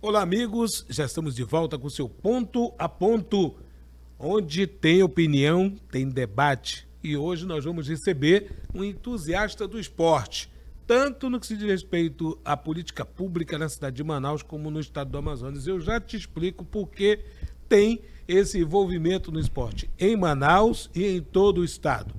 Olá, amigos, já estamos de volta com o seu Ponto a Ponto, onde tem opinião, tem debate. E hoje nós vamos receber um entusiasta do esporte, tanto no que se diz respeito à política pública na cidade de Manaus como no estado do Amazonas. Eu já te explico por que tem esse envolvimento no esporte em Manaus e em todo o estado.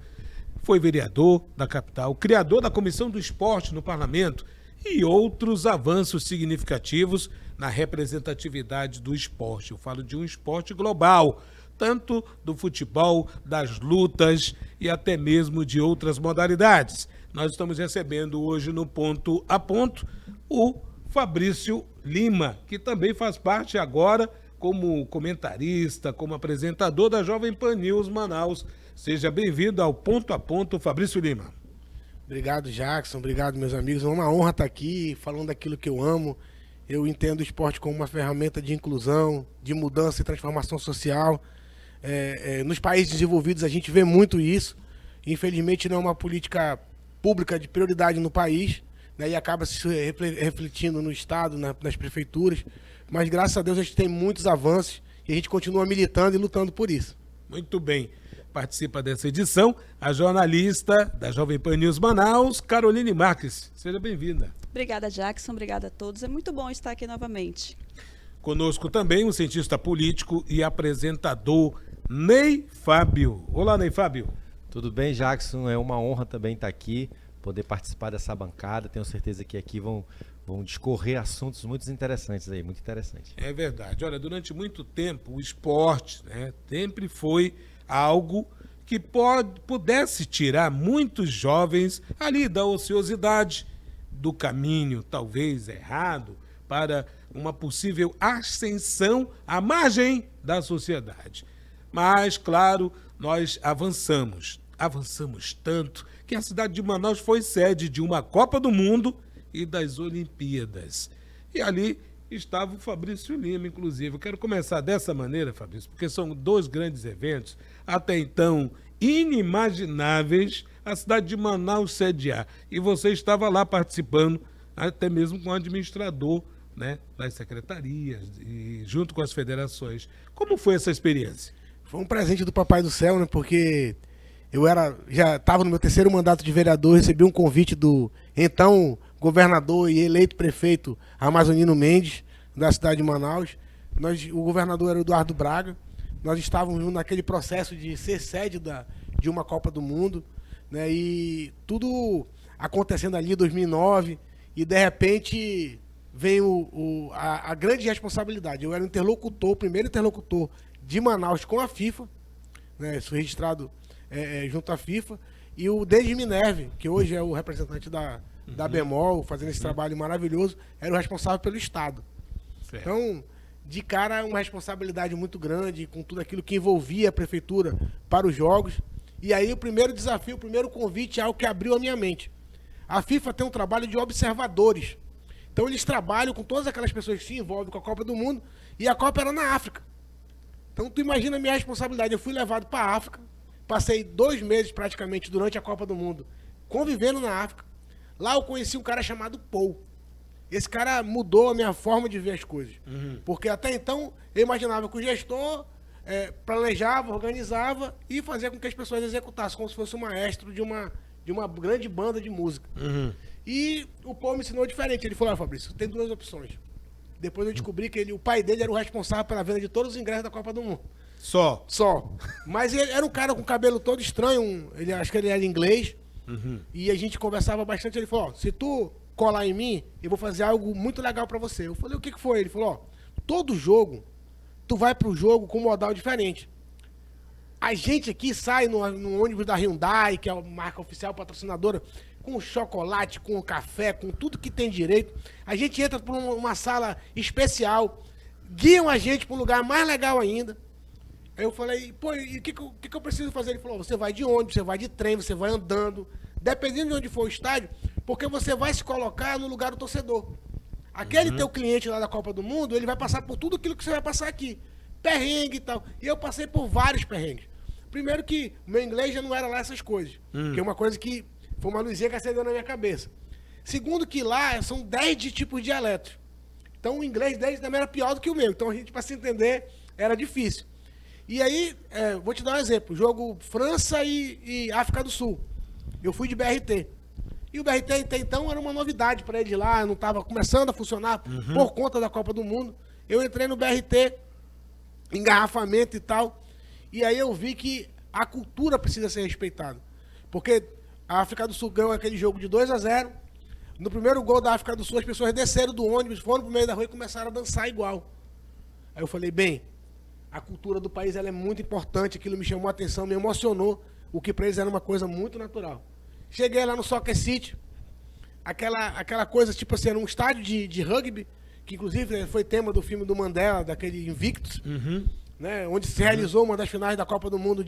Foi vereador da capital, criador da Comissão do Esporte no Parlamento e outros avanços significativos na representatividade do esporte. Eu falo de um esporte global, tanto do futebol, das lutas e até mesmo de outras modalidades. Nós estamos recebendo hoje no Ponto a Ponto o Fabrício Lima, que também faz parte agora como comentarista, como apresentador da Jovem Pan News Manaus. Seja bem-vindo ao Ponto a Ponto, Fabrício Lima. Obrigado, Jackson. Obrigado, meus amigos. É uma honra estar aqui falando daquilo que eu amo. Eu entendo o esporte como uma ferramenta de inclusão, de mudança e transformação social. Nos países desenvolvidos a gente vê muito isso. Infelizmente não é uma política pública de prioridade no país, né, e acaba se refletindo no estado, nas prefeituras. Mas graças a Deus a gente tem muitos avanços e a gente continua militando e lutando por isso. Muito bem. Participa dessa edição a jornalista da Jovem Pan News Manaus, Caroline Marques. Seja bem-vinda. Obrigada, Jackson. Obrigada a todos. É muito bom estar aqui novamente. Conosco também o cientista político e apresentador Ney Fábio. Olá, Ney Fábio. Tudo bem, Jackson? É uma honra também estar aqui, poder participar dessa bancada. Tenho certeza que aqui vão discorrer assuntos muito interessantes aí, muito interessantes. É verdade. Olha, durante muito tempo o esporte, né, sempre foi algo que pudesse tirar muitos jovens ali da ociosidade, do caminho talvez errado, para uma possível ascensão à margem da sociedade. Mas, claro, nós avançamos tanto que a cidade de Manaus foi sede de uma Copa do Mundo e das Olimpíadas. E ali estava o Fabrício Lima, inclusive. Eu quero começar dessa maneira, Fabrício, porque são dois grandes eventos, até então inimagináveis, a cidade de Manaus sediar. E você estava lá participando, até mesmo com o administrador, né, das secretarias, e junto com as federações. Como foi essa experiência? Foi um presente do Papai do Céu, né? Porque já estava no meu terceiro mandato de vereador, recebi um convite do então governador e eleito prefeito Amazonino Mendes, da cidade de Manaus. O governador era o Eduardo Braga. Nós estávamos naquele processo de ser sede de uma Copa do Mundo, né? E tudo acontecendo ali em 2009, e de repente vem a grande responsabilidade. Eu era o primeiro interlocutor de Manaus com a FIFA, né? Sou registrado junto à FIFA, e o Denis Minerve, que hoje é o representante da Bemol, fazendo esse trabalho maravilhoso, era o responsável pelo Estado. Certo. Então, de cara, uma responsabilidade muito grande, com tudo aquilo que envolvia a prefeitura para os jogos. E aí o primeiro desafio, o primeiro convite é algo que abriu a minha mente. A FIFA tem um trabalho de observadores. Então eles trabalham com todas aquelas pessoas que se envolvem com a Copa do Mundo, e a Copa era na África. Então tu imagina a minha responsabilidade. Eu fui levado para a África, passei 2 meses praticamente durante a Copa do Mundo convivendo na África. Lá eu conheci um cara chamado Paul. Esse cara mudou a minha forma de ver as coisas. Porque até então eu imaginava que o gestor planejava, organizava e fazia com que as pessoas executassem, como se fosse um maestro de uma grande banda de música. E o Paul me ensinou diferente. Ele falou: Fabrício, tem 2 opções. Depois eu descobri que o pai dele era o responsável pela venda de todos os ingressos da Copa do Mundo. Só. Mas ele era um cara com cabelo todo estranho, acho que ele era inglês, e a gente conversava bastante. Ele falou: se tu colar em mim, eu vou fazer algo muito legal pra você. Eu falei: o que foi? Ele falou: todo jogo, tu vai pro jogo com um modal diferente. A gente aqui sai no ônibus da Hyundai, que é a marca oficial patrocinadora, com chocolate, com café, com tudo que tem direito. A gente entra por uma sala especial, guiam a gente para um lugar mais legal ainda. Aí eu falei: pô, e o que eu preciso fazer? Ele falou: você vai de ônibus, você vai de trem, você vai andando, dependendo de onde for o estádio, porque você vai se colocar no lugar do torcedor. Aquele teu cliente lá da Copa do Mundo, ele vai passar por tudo aquilo que você vai passar aqui. Perrengue e tal. E eu passei por vários perrengues. Primeiro que o meu inglês já não era lá essas coisas, que é uma coisa que foi uma luzinha que acendeu na minha cabeça. Segundo que lá são 10 tipos de dialetos. Então o inglês deles também era pior do que o meu. Então a gente, para se entender, era difícil. E aí, vou te dar um exemplo. Jogo França e África do Sul. Eu fui de BRT. E o BRT até então era uma novidade para eles lá, não estava começando a funcionar por conta da Copa do Mundo. Eu entrei no BRT, engarrafamento e tal, e aí eu vi que a cultura precisa ser respeitada. Porque a África do Sul ganhou aquele jogo de 2-0. No primeiro gol da África do Sul, as pessoas desceram do ônibus, foram pro meio da rua e começaram a dançar igual. Aí eu falei, bem, a cultura do país ela é muito importante, aquilo me chamou a atenção, me emocionou, o que para eles era uma coisa muito natural. Cheguei lá no Soccer City, aquela coisa, tipo assim, era um estádio de rugby, que inclusive foi tema do filme do Mandela, daquele Invictus, né, onde se realizou uma das finais da Copa do Mundo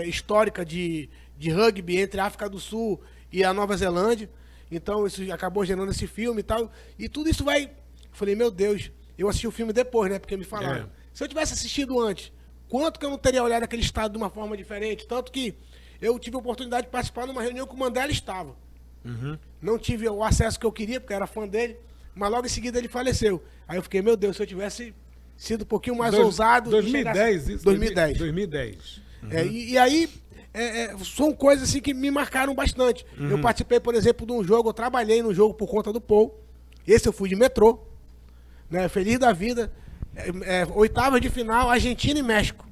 histórica de rugby entre a África do Sul e a Nova Zelândia. Então isso acabou gerando esse filme e tal. E tudo isso vai... Falei, meu Deus, eu assisti o filme depois, né, porque me falaram. Se eu tivesse assistido antes, quanto que eu não teria olhado aquele estado de uma forma diferente? Tanto que eu tive a oportunidade de participar numa reunião que o Mandela estava. Não tive o acesso que eu queria, porque eu era fã dele, mas logo em seguida ele faleceu. Aí eu fiquei, meu Deus, se eu tivesse sido um pouquinho mais ousado... 2010, isso? 2010. 2010. E aí, são coisas assim que me marcaram bastante. Eu participei, por exemplo, de um jogo, eu trabalhei no jogo por conta do Paul. Esse eu fui de metrô, né, feliz da vida. Oitavas de final, Argentina e México.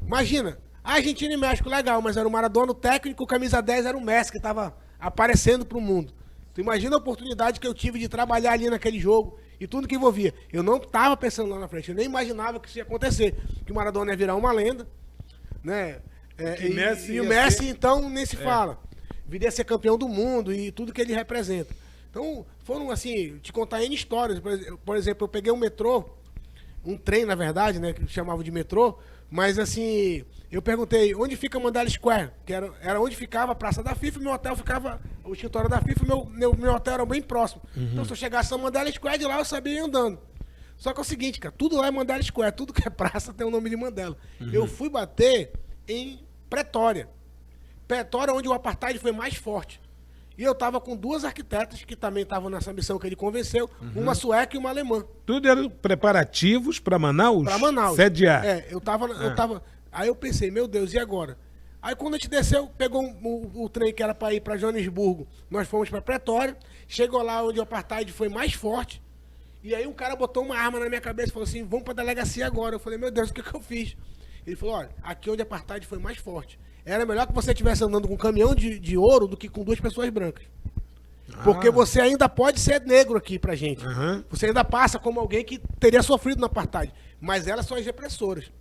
Imagina, Argentina e México, legal, mas era o Maradona, o técnico, o camisa 10 era o Messi, que estava aparecendo para o mundo. Tu imagina a oportunidade que eu tive de trabalhar ali naquele jogo e tudo que envolvia. Eu não estava pensando lá na frente, eu nem imaginava que isso ia acontecer, que o Maradona ia virar uma lenda, né? E o Messi, então, nem se fala. Viria a ser campeão do mundo e tudo que ele representa. Então, foram assim, te contar N histórias. Por exemplo, eu peguei um metrô, um trem, na verdade, né, que chamavam de metrô, mas assim, eu perguntei, onde fica Mandela Square? Que era onde ficava a Praça da FIFA, e meu hotel ficava, o escritório da FIFA, meu hotel era bem próximo. Então, se eu chegasse na Mandela Square, de lá eu sabia ir andando. Só que é o seguinte, cara, tudo lá é Mandela Square, tudo que é praça tem o nome de Mandela. Eu fui bater em Pretória. Pretória, onde o apartheid foi mais forte. E eu estava com duas arquitetas que também estavam nessa missão que ele convenceu, uma sueca e uma alemã. Tudo eram preparativos para Manaus? Para Manaus. Sediar. Eu tava. Aí eu pensei, meu Deus, e agora? Aí quando a gente desceu, pegou o trem que era para ir para Joanesburgo, nós fomos para Pretória, chegou lá onde o apartheid foi mais forte, e aí um cara botou uma arma na minha cabeça e falou assim, vamos para a delegacia agora. Eu falei, meu Deus, o que eu fiz? Ele falou, olha, aqui onde o apartheid foi mais forte. Era melhor que você estivesse andando com um caminhão de ouro do que com duas pessoas brancas. Porque você ainda pode ser negro aqui pra gente. Você ainda passa como alguém que teria sofrido no apartheid. Mas elas são as repressoras.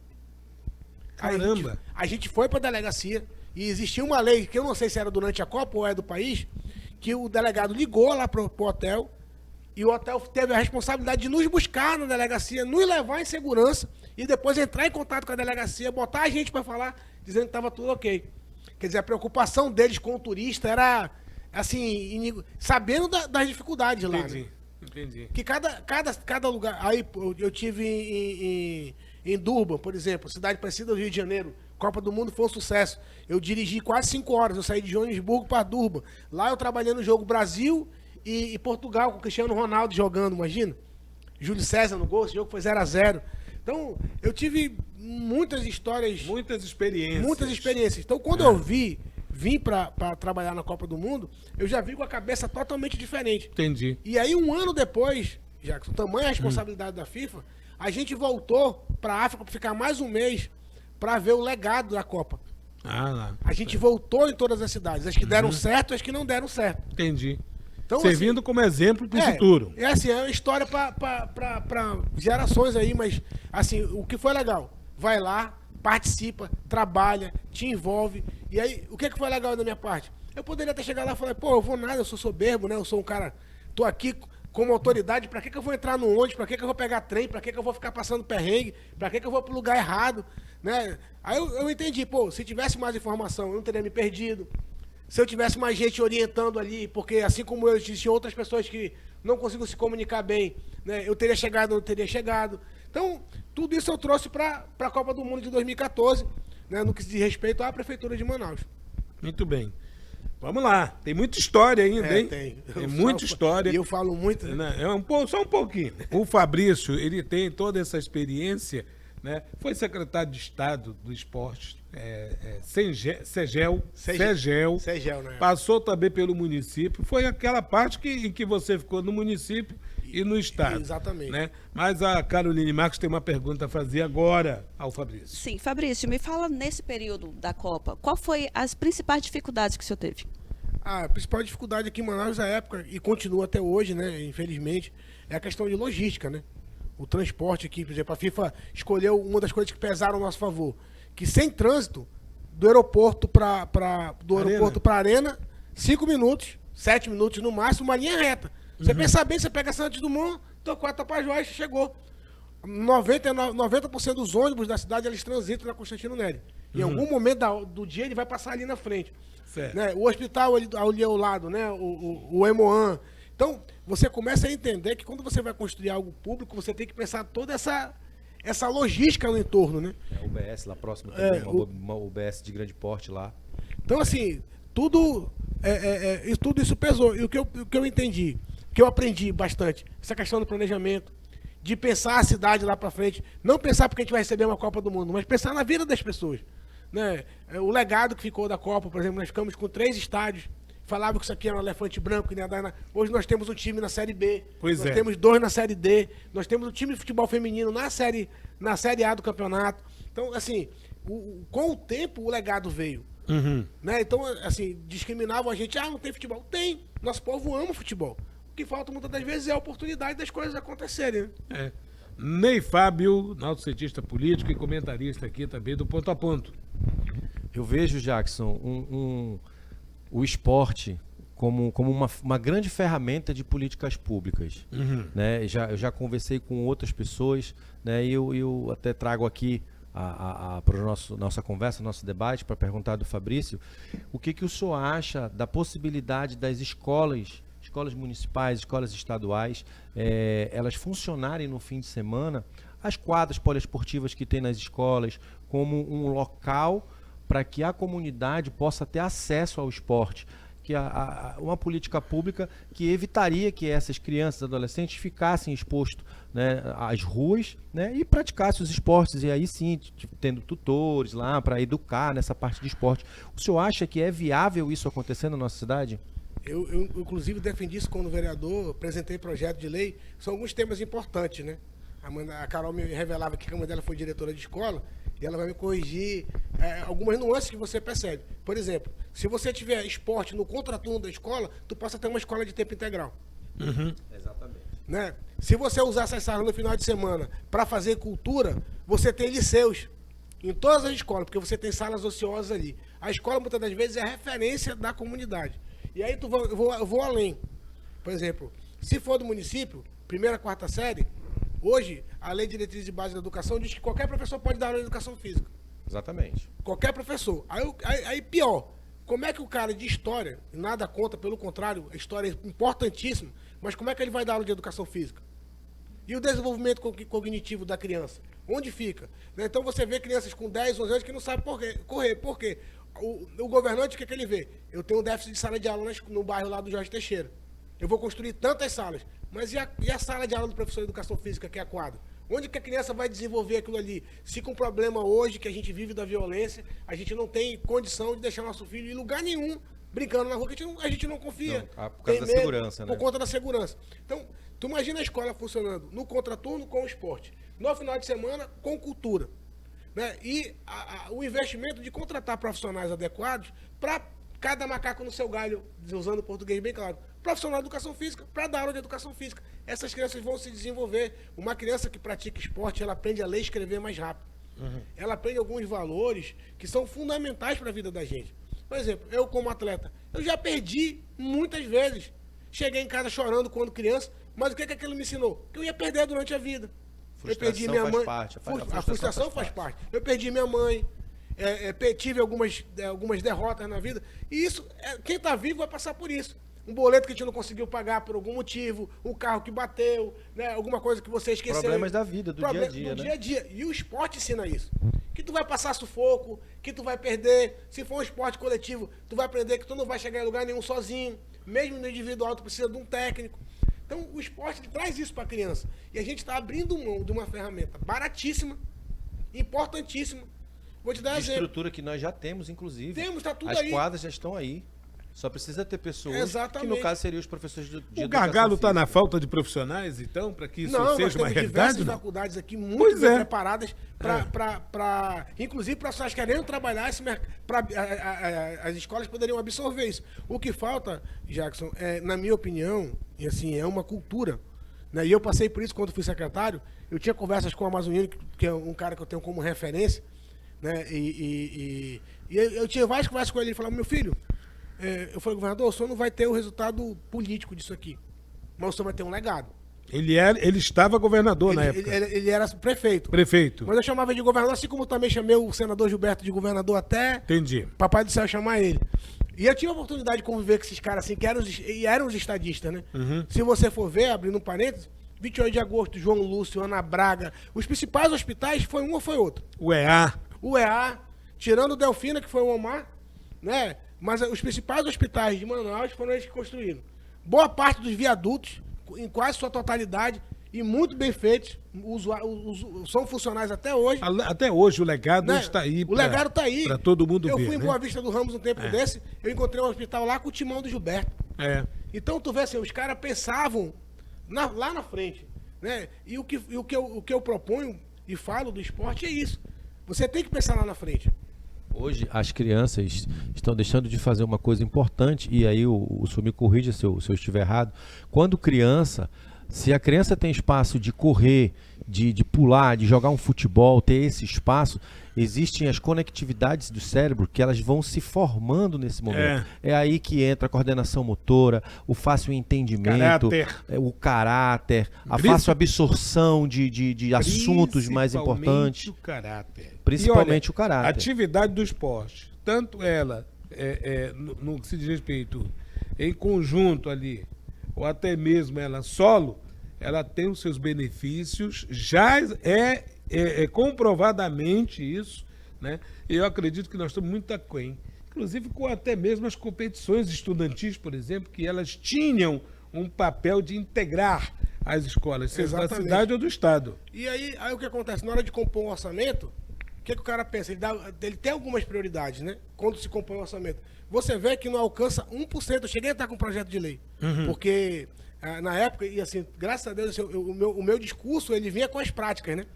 Caramba! A gente foi pra delegacia e existia uma lei, que eu não sei se era durante a Copa ou é do país, que o delegado ligou lá pro hotel e o hotel teve a responsabilidade de nos buscar na delegacia, nos levar em segurança e depois entrar em contato com a delegacia, botar a gente para falar, dizendo que estava tudo ok. Quer dizer, a preocupação deles com o turista era, assim, sabendo das dificuldades lá. Entendi, né? entendi. Que cada lugar... Aí eu tive em Durban, por exemplo, cidade parecida do Rio de Janeiro. Copa do Mundo foi um sucesso. Eu dirigi quase 5 horas. Eu saí de Joanesburgo para Durban. Lá eu trabalhei no jogo Brasil e Portugal, com o Cristiano Ronaldo jogando, imagina. Júlio César no gol, esse jogo foi 0-0. Então, eu tive muitas histórias... Muitas experiências. Muitas experiências. Então, quando eu vim para trabalhar na Copa do Mundo, eu já vim com a cabeça totalmente diferente. Entendi. E aí, um ano depois, já com tamanha responsabilidade da FIFA, a gente voltou para a África para ficar mais um mês para ver o legado da Copa. Lá. A gente voltou em todas as cidades. As que deram certo e as que não deram certo. Entendi. Então, servindo assim, como exemplo para o futuro. É assim, é uma história para gerações aí, mas assim, o que foi legal? Vai lá, participa, trabalha, te envolve. E aí, o que foi legal da minha parte? Eu poderia até chegar lá e falar, pô, eu vou nada, eu sou soberbo, né? Eu sou um cara, tô aqui como autoridade, pra que eu vou entrar no ônibus? Pra que eu vou pegar trem? Pra que eu vou ficar passando perrengue? Pra que eu vou pro lugar errado? Né? Aí eu entendi, pô, se tivesse mais informação, eu não teria me perdido. Se eu tivesse mais gente orientando ali, porque assim como eu, existiam outras pessoas que não conseguiam se comunicar bem, né? Eu teria chegado ou não teria chegado. Então, tudo isso eu trouxe para a Copa do Mundo de 2014, né? No que se diz respeito à Prefeitura de Manaus. Muito bem. Vamos lá, tem muita história ainda, hein? Tem. Tem muita história. E eu falo muito, né? Né? Só um pouquinho. O Fabrício, ele tem toda essa experiência, né? Foi secretário de Estado do Esporte, Segel, né? passou também pelo município. Foi aquela parte em que você ficou no município e no Estado. Exatamente. Né? Mas a Caroline Marques tem uma pergunta a fazer agora ao Fabrício. Sim, Fabrício, me fala nesse período da Copa, qual foi as principais dificuldades que o senhor teve? A principal dificuldade aqui em Manaus na época, e continua até hoje, né, infelizmente, é a questão de logística, né? O transporte aqui, por exemplo, a FIFA escolheu uma das coisas que pesaram a nosso favor, que sem trânsito, do aeroporto para a arena, 5 minutos, 7 minutos no máximo, uma linha reta. Você pensa bem, você pega Santos Dumont, Torquato Tapajós, chegou. 90% dos ônibus da cidade, eles transitam na Constantino Nery. Em algum momento do dia, ele vai passar ali na frente. Né? O hospital ali ao lado, né? o Emoan. Então, você começa a entender que quando você vai construir algo público, você tem que pensar toda essa logística no entorno, né? O UBS lá próximo também, uma UBS de grande porte lá. Então, assim, tudo isso pesou. E o que eu entendi, que eu aprendi bastante, essa questão do planejamento, de pensar a cidade lá para frente, não pensar porque a gente vai receber uma Copa do Mundo, mas pensar na vida das pessoas. Né? O legado que ficou da Copa, por exemplo, nós ficamos com 3 estádios, falava que isso aqui era um elefante branco, que hoje nós temos um time na Série B, nós temos 2 na Série D, nós temos um time de futebol feminino na série A do campeonato. Então, assim, com o tempo o legado veio. Né? Então, assim, discriminavam a gente, não tem futebol. Tem, nosso povo ama futebol. O que falta muitas das vezes é a oportunidade das coisas acontecerem. Né? Ney Fábio, nosso cientista político e comentarista aqui também do Ponto a Ponto. Eu vejo, Jackson, o esporte como uma grande ferramenta de políticas públicas. Né? Eu já conversei com outras pessoas, né? E eu até trago aqui para nossa conversa, nosso debate, para perguntar do Fabrício, o que o senhor acha da possibilidade das escolas municipais, escolas estaduais, elas funcionarem no fim de semana, as quadras poliesportivas que tem nas escolas, como um local para que a comunidade possa ter acesso ao esporte, que uma política pública que evitaria que essas crianças e adolescentes ficassem expostos, né, às ruas, né, e praticassem os esportes, e aí sim, tendo tutores lá para educar nessa parte de esporte. O senhor acha que é viável isso acontecer na nossa cidade? Eu inclusive, defendi isso quando vereador, apresentei projeto de lei. São alguns temas importantes, né? A Carol me revelava que a mãe dela foi diretora de escola, e ela vai me corrigir algumas nuances que você percebe. Por exemplo, se você tiver esporte no contraturno da escola, tu possa ter uma escola de tempo integral. Exatamente. Né? Se você usar essas salas no final de semana para fazer cultura, você tem liceus em todas as escolas, porque você tem salas ociosas ali. A escola, muitas das vezes, é a referência da comunidade. E aí eu vou além. Por exemplo, se for do município, 1ª, 4ª série, hoje a Lei de Diretrizes de Base da Educação diz que qualquer professor pode dar aula de educação física. Exatamente. Qualquer professor. Aí pior, como é que o cara de história, nada conta, pelo contrário, a história é importantíssima, mas como é que ele vai dar aula de educação física? E o desenvolvimento cognitivo da criança? Onde fica? Né? Então você vê crianças com 10, 11 anos que não sabem correr. Por quê? O governante, o que ele vê? Eu tenho um déficit de sala de aula no bairro lá do Jorge Teixeira. Eu vou construir tantas salas. Mas e a sala de aula do professor de educação física, que é a quadra? Onde que a criança vai desenvolver aquilo ali? Se com problema hoje, que a gente vive da violência, a gente não tem condição de deixar nosso filho em lugar nenhum brincando na rua, que a gente não confia. Não, por causa da segurança, né? Por conta da segurança. Então, tu imagina a escola funcionando no contraturno com o esporte, no final de semana com cultura. Né? E o investimento de contratar profissionais adequados para cada macaco no seu galho, usando o português bem claro, profissional de educação física, para dar aula de educação física. Essas crianças vão se desenvolver. Uma criança que pratica esporte, ela aprende a ler e escrever mais rápido. Ela aprende alguns valores que são fundamentais para a vida da gente. Por exemplo, eu como atleta, eu já perdi muitas vezes. Cheguei em casa chorando quando criança, mas o que aquilo me ensinou? Que eu ia perder durante a vida. Eu perdi minha mãe. A frustração faz parte. Eu perdi minha mãe. Tive algumas derrotas na vida. E isso, quem está vivo vai passar por isso. Um boleto que a gente não conseguiu pagar por algum motivo, um carro que bateu, né, alguma coisa que você esqueceu. Problemas da vida, do dia a dia, do dia a dia. E o esporte ensina isso. que tu vai passar sufoco, que tu vai perder. Se for um esporte coletivo, tu vai aprender que tu não vai chegar em lugar nenhum sozinho. Mesmo no individual, tu precisa de um técnico. Então, o esporte traz isso para a criança. E a gente está abrindo mão de uma ferramenta baratíssima, importantíssima. Vou te dar um exemplo. Estrutura que nós já temos, inclusive. Temos, tá tudo As aí. quadras já estão aí. Só precisa ter pessoas, Exatamente. que no caso seriam os professores de O educação gargalo está física. na falta de profissionais, então, para que isso Não, nós seja uma temos realidade? diversas Não? faculdades aqui muito Pois bem é. preparadas para inclusive para pessoas querendo trabalhar esse as escolas poderiam absorver isso. O que falta, Jackson, na minha opinião, e assim, é uma cultura, né? E eu passei por isso quando fui secretário. Eu tinha conversas com o Amazonino, que é um cara que eu tenho como referência, né? E eu tinha várias conversas com ele. Ele falava: meu filho, eu falei, governador, o senhor não vai ter o resultado político disso aqui, mas o senhor vai ter um legado. Ele estava governador na época. Ele era prefeito. Prefeito. Mas eu chamava ele de governador, assim como também chamei o senador Gilberto de governador até Entendi. Papai do Céu chamar ele. E eu tive a oportunidade de conviver com esses caras assim, que eram os estadistas, né? Se você for ver, abrindo um parênteses, 28 de agosto, João Lúcio, Ana Braga, os principais hospitais foi um ou foi outro. O EA. O EA, tirando o Delfina, que foi o Omar, né? Mas os principais hospitais de Manaus foram eles que construíram. Boa parte dos viadutos, em quase sua totalidade, e muito bem feitos, são funcionais até hoje. Até hoje o legado Né? está aí. O legado está aí. Para todo mundo eu ver. Eu fui em né? Boa Vista do Ramos um tempo desse, eu encontrei um hospital lá com o timão do Gilberto. É. Então, tu vê assim, os caras pensavam lá na frente. Né? E o que eu proponho e falo do esporte é isso. Você tem que pensar lá na frente. Hoje, as crianças estão deixando de fazer uma coisa importante, e aí o senhor me corrija se eu estiver errado. Quando criança, se a criança tem espaço de correr, de pular, de jogar um futebol, ter esse espaço, existem as conectividades do cérebro que elas vão se formando nesse momento. É aí que entra a coordenação motora, o fácil entendimento, o caráter, a fácil absorção de assuntos mais importantes. O caráter. Principalmente E olha, o caráter. A atividade do esporte, tanto ela, no que se diz respeito, em conjunto ali, ou até mesmo ela solo, ela tem os seus benefícios, já é comprovadamente isso, né? E eu acredito que nós estamos muito aquém, inclusive com até mesmo as competições estudantis, por exemplo, que elas tinham um papel de integrar as escolas, seja da cidade ou do estado. E aí o que acontece? Na hora de compor um orçamento, o que o cara pensa? Ele tem algumas prioridades, né? Quando se compõe um orçamento. Você vê que não alcança 1%. Eu cheguei a estar com um projeto de lei. Porque na época, e assim, graças a Deus, assim, o meu discurso, ele vinha com as práticas, né?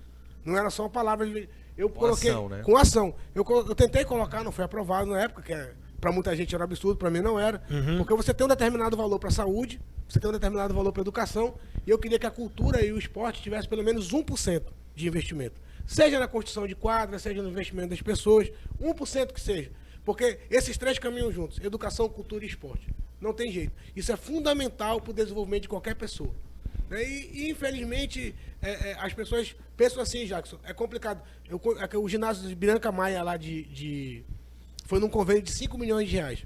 Não era só palavras. Eu coloquei ação, né? com ação. Eu tentei colocar, não foi aprovado na época, que para muita gente era um absurdo, para mim não era. Porque você tem um determinado valor para a saúde, você tem um determinado valor para a educação, e eu queria que a cultura e o esporte tivessem pelo menos 1% de investimento. Seja na construção de quadras, seja no investimento das pessoas, 1% que seja. Porque esses três caminham juntos, educação, cultura e esporte. Não tem jeito. Isso é fundamental para o desenvolvimento de qualquer pessoa. E infelizmente, as pessoas pensam assim, Jackson, é complicado. O ginásio de Bianca Maia lá foi num convênio de 5 milhões de reais.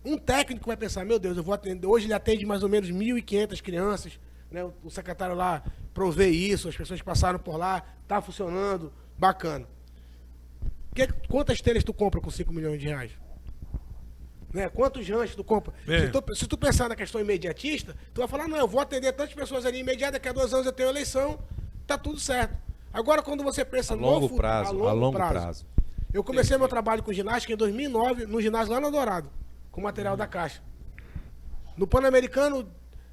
Um técnico vai pensar, meu Deus, eu vou atender. Hoje ele atende mais ou menos 1.500 crianças. Né? O secretário lá provê isso, as pessoas passaram por lá, tá funcionando, bacana. Quantas telhas tu compra com 5 milhões de reais? Né? Quantos ranchos tu compra? Se tu pensar na questão imediatista, tu vai falar, não, eu vou atender tantas pessoas ali imediata, daqui a 2 anos eu tenho eleição, tá tudo certo. Agora, quando você pensa a longo prazo. Eu comecei meu trabalho com ginástica em 2009, no ginásio lá no Dourado, com material da Caixa. No Pan-Americano,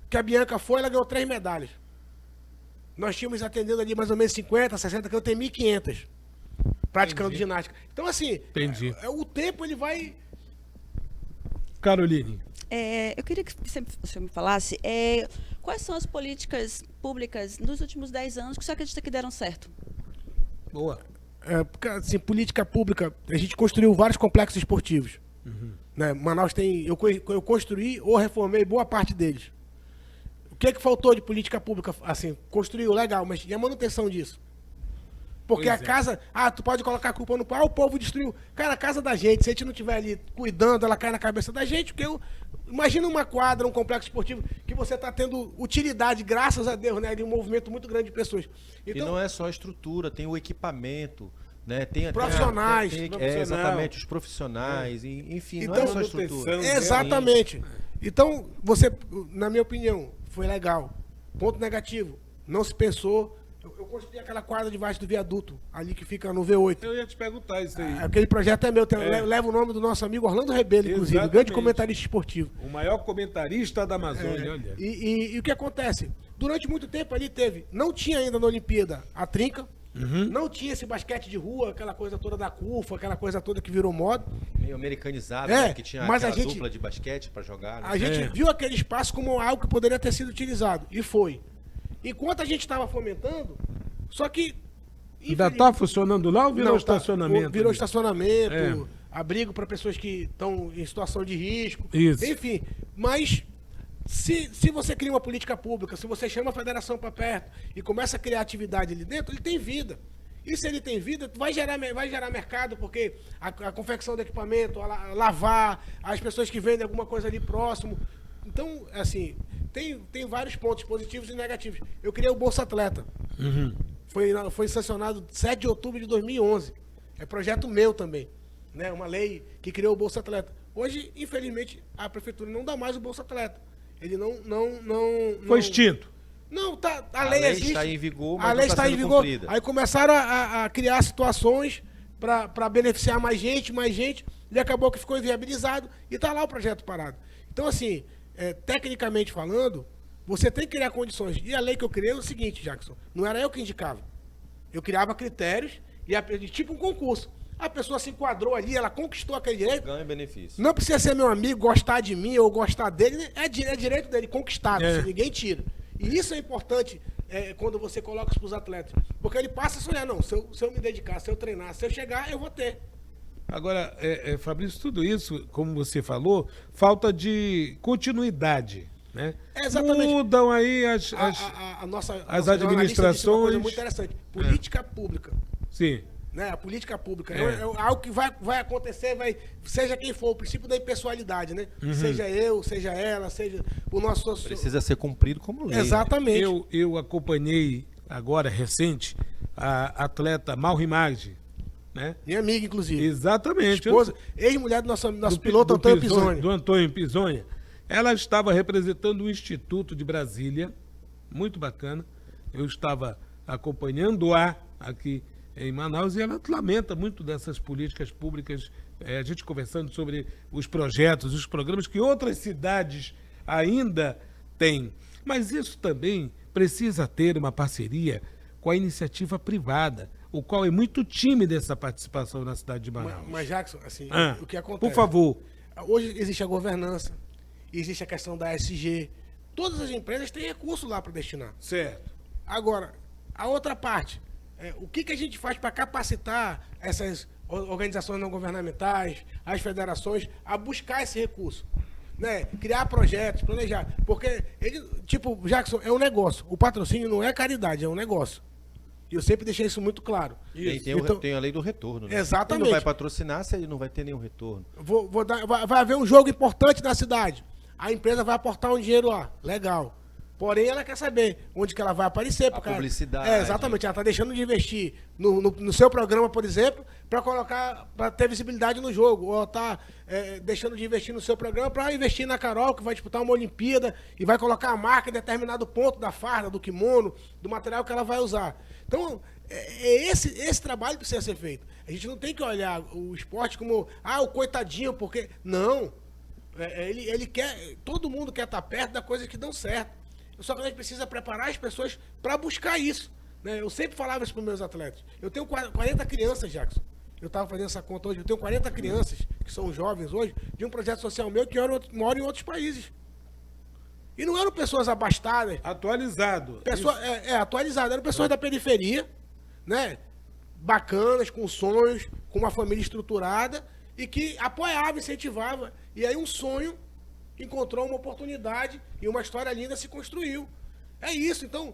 que a Bianca foi, ela ganhou 3 medalhas. Nós tínhamos atendendo ali mais ou menos 50, 60, que eu tenho 1.500 praticando ginástica. Então, assim, o tempo ele vai... Caroline. Eu queria que o senhor me falasse quais são as políticas públicas nos últimos 10 anos que o senhor acredita que deram certo? Boa. Assim, política pública, a gente construiu vários complexos esportivos. Né? Manaus tem... Eu construí ou reformei boa parte deles. O que faltou de política pública? Assim, construiu, legal, mas e a manutenção disso? Porque a casa... tu pode colocar a culpa no pai, o povo destruiu. Cara, a casa da gente, se a gente não estiver ali cuidando, ela cai na cabeça da gente, porque imagina uma quadra, um complexo esportivo, que você está tendo utilidade, graças a Deus, né? De um movimento muito grande de pessoas. Então, e não é só a estrutura, tem o equipamento, Né? Profissionais. Exatamente, os profissionais, enfim, não Então, é só a estrutura. Exatamente. Então, você, na minha opinião, foi legal. Ponto negativo, não se pensou. Eu construí aquela quadra debaixo do viaduto, ali que fica no V8. Eu ia te perguntar isso aí. Aquele projeto é meu, leva o nome do nosso amigo Orlando Rebelo, inclusive, Exatamente. grande comentarista esportivo. O maior comentarista da Amazônia, olha. E o que acontece? Durante muito tempo ali não tinha ainda na Olimpíada a trinca, não tinha esse basquete de rua, aquela coisa toda da CUFA, aquela coisa toda que virou moda. Meio americanizado, É, né? Que tinha mas aquela dupla de basquete para jogar. Né? A gente viu aquele espaço como algo que poderia ter sido utilizado, e foi. Enquanto a gente estava fomentando, só que... Ainda está funcionando lá ou virou estacionamento? Virou ali? estacionamento, abrigo para pessoas que estão em situação de risco. Isso. Enfim, mas se você cria uma política pública, se você chama a federação para perto e começa a criar atividade ali dentro, ele tem vida. E se ele tem vida, vai gerar mercado, porque a confecção do equipamento, a lavar, as pessoas que vendem alguma coisa ali próximo. Então, assim, tem vários pontos positivos e negativos. Eu criei o Bolsa Atleta. Foi sancionado 7 de outubro de 2011. É projeto meu também. Né? Uma lei que criou o Bolsa Atleta. Hoje, infelizmente, a prefeitura não dá mais o Bolsa Atleta. Ele não Foi extinto. Não, a lei existe. Está em vigor, mas a lei não está sendo em vigor. cumprida. Aí começaram a criar situações para beneficiar mais gente, e acabou que ficou inviabilizado e está lá o projeto parado. Então, assim, tecnicamente falando, você tem que criar condições. E a lei que eu criei é o seguinte, Jackson, não era eu que indicava. Eu criava critérios tipo um concurso. A pessoa se enquadrou ali, ela conquistou aquele direito. Ganha benefício. Não precisa ser meu amigo, gostar de mim ou gostar dele. É direito dele, conquistado. Ninguém tira. E isso é importante quando você coloca isso para os atletas. Porque ele passa a sonhar, não, se eu me dedicar, se eu treinar, se eu chegar, eu vou ter. Agora, Fabrício, tudo isso, como você falou, falta de continuidade. Né? Exatamente. Mudam aí as nossa administrações. Disse uma coisa muito interessante. Política pública. Sim. Né? A política pública é algo que vai acontecer, seja quem for, o princípio da impessoalidade, né? Seja eu, seja ela, seja o nosso... Precisa ser cumprido como lei. Exatamente. Eu acompanhei agora, recente, a atleta Malrimage, né? Minha amiga, inclusive. Exatamente. Esposa, ex-mulher do nosso piloto Antônio Pisonha. Do Antônio Pisonha. Ela estava representando o Instituto de Brasília, muito bacana. Eu estava acompanhando-a aqui em Manaus e ela lamenta muito dessas políticas públicas, a gente conversando sobre os projetos, os programas que outras cidades ainda têm. Mas isso também precisa ter uma parceria com a iniciativa privada, o qual é muito tímida essa participação na cidade de Manaus. Mas Jackson, assim, o que acontece... Por favor. Hoje existe a governança, existe a questão da SG. Todas as empresas têm recurso lá para destinar. Certo. Agora, a outra parte, o que a gente faz para capacitar essas organizações não governamentais, as federações, a buscar esse recurso? Né? Criar projetos, planejar. Porque, Jackson, é um negócio. O patrocínio não é caridade, é um negócio. E eu sempre deixei isso muito claro. Tem a lei do retorno. Né? Exatamente. Ele não vai patrocinar se ele não vai ter nenhum retorno. Vai haver um jogo importante na cidade. A empresa vai aportar um dinheiro lá. Legal. Porém, ela quer saber onde que ela vai aparecer. A publicidade. Exatamente. Ela está deixando de investir no seu programa, por exemplo, para ter visibilidade no jogo. Ou está deixando de investir no seu programa para investir na Carol, que vai disputar uma Olimpíada e vai colocar a marca em determinado ponto da farda, do kimono, do material que ela vai usar. Então, esse trabalho precisa ser feito. A gente não tem que olhar o esporte como, o coitadinho, porque... Não. Ele quer... Todo mundo quer estar perto da coisa que dão certo. Só que a gente precisa preparar as pessoas para buscar isso. Né? Eu sempre falava isso para os meus atletas. Eu tenho 40 crianças, Jackson. Eu estava fazendo essa conta hoje. Eu tenho 40 crianças, que são jovens hoje, de um projeto social meu que moram em outros países. E não eram pessoas abastadas. Atualizado. Atualizado. Eram pessoas da periferia, né? Bacanas, com sonhos, com uma família estruturada e que apoiava, incentivava. E aí um sonho encontrou uma oportunidade e uma história linda se construiu. É isso, então...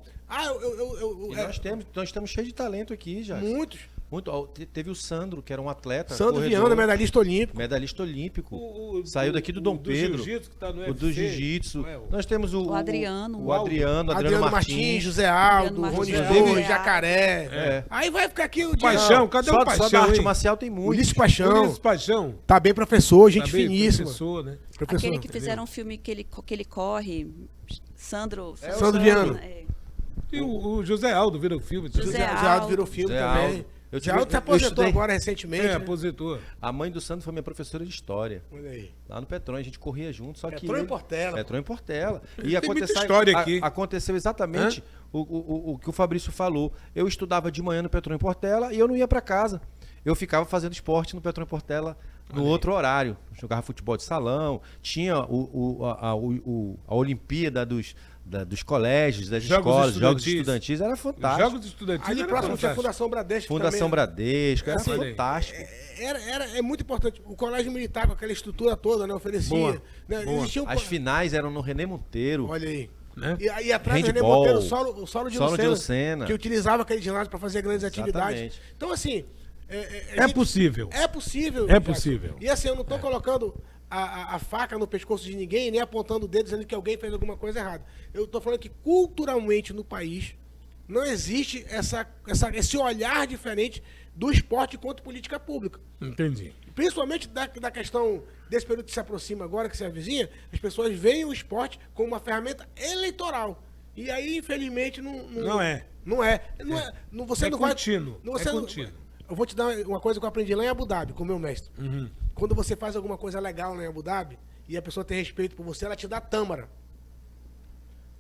nós estamos cheios de talento aqui, já. Muitos Teve o Sandro, que era um atleta. Sandro corredor, Viana, medalhista olímpico. medalhista olímpico. Saiu daqui do Dom Pedro. Jiu-jitsu que tá no O do UFC. Jiu-Jitsu. Não é o- Nós temos O Adriano. O Adriano Martins, José Aldo, Adriano Rony Martins. Flores, É. Jacaré. É. Aí vai ficar aqui o dia. Paixão, cadê o Paixão, Só da arte hein? marcial tem muito. Ulisses Paixão. Ulisses Paixão. Tá bem professor, gente Tá bem, finíssima. professor, né? Professor. Aquele que fizeram um filme que ele corre, Sandro... Sandro Viana. É. E o José Aldo vira o filme. José José Aldo virou filme José também. Aldo. Eu José Aldo se eu aposentou estudei- agora recentemente. É, né? aposentou. A mãe do Sandro foi minha professora de história. Olha aí. Lá no Petrônio, a gente corria junto, só que... Petrônio e Portela. Petrônio e Portela. Tem muita história aqui. Aconteceu exatamente o que o Fabrício falou. Eu estudava de manhã no Petrônio e Portela e eu não ia para casa. Eu ficava fazendo esporte no Petrônio e Portela no outro horário. Jogava futebol de salão, tinha a Olimpíada dos colégios, das Jogos escolas, jogos estudantis. estudantis. Era Os fantástico. Jogos estudantis Ali era próximo tinha a fantástico. Fundação Bradesco Fundação também. Bradesco, era Olha aí. fantástico. É muito importante. O colégio militar com aquela estrutura toda, né? Oferecia. Boa, Né? boa. Existia um As finais eram no René Monteiro. Olha aí. Né? E atrás do René Handball. Monteiro, o solo de Solo de Lucena, Lucena. que utilizava aquele ginásio para fazer grandes atividades. Exatamente. Então, assim... É possível. É possível. É Jackson. possível. E assim, eu não tô colocando a faca no pescoço de ninguém, nem apontando o dedo dizendo que alguém fez alguma coisa errada. Eu tô falando que culturalmente no país não existe esse olhar diferente do esporte quanto política pública. Entendi. Principalmente da questão desse período que se aproxima agora, que se avizinha, as pessoas veem o esporte como uma ferramenta eleitoral. E aí, infelizmente, Não é. Não é. Você É não contínuo, vai. Você é não- contínuo. Eu vou te dar uma coisa que eu aprendi lá em Abu Dhabi, com o meu mestre. Uhum. Quando você faz alguma coisa legal lá em Abu Dhabi e a pessoa tem respeito por você, ela te dá tâmara.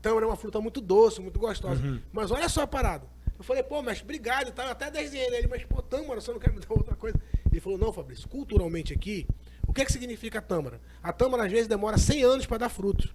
Tâmara é uma fruta muito doce, muito gostosa. Uhum. Mas olha só a parada. Eu falei, pô, mestre, obrigado e tal. Eu até desenhei nele, mas, pô, tâmara, você não quer me dar outra coisa? Ele falou, não, Fabrício, culturalmente aqui, o que significa a tâmara? A tâmara, às vezes, demora 100 anos para dar frutos.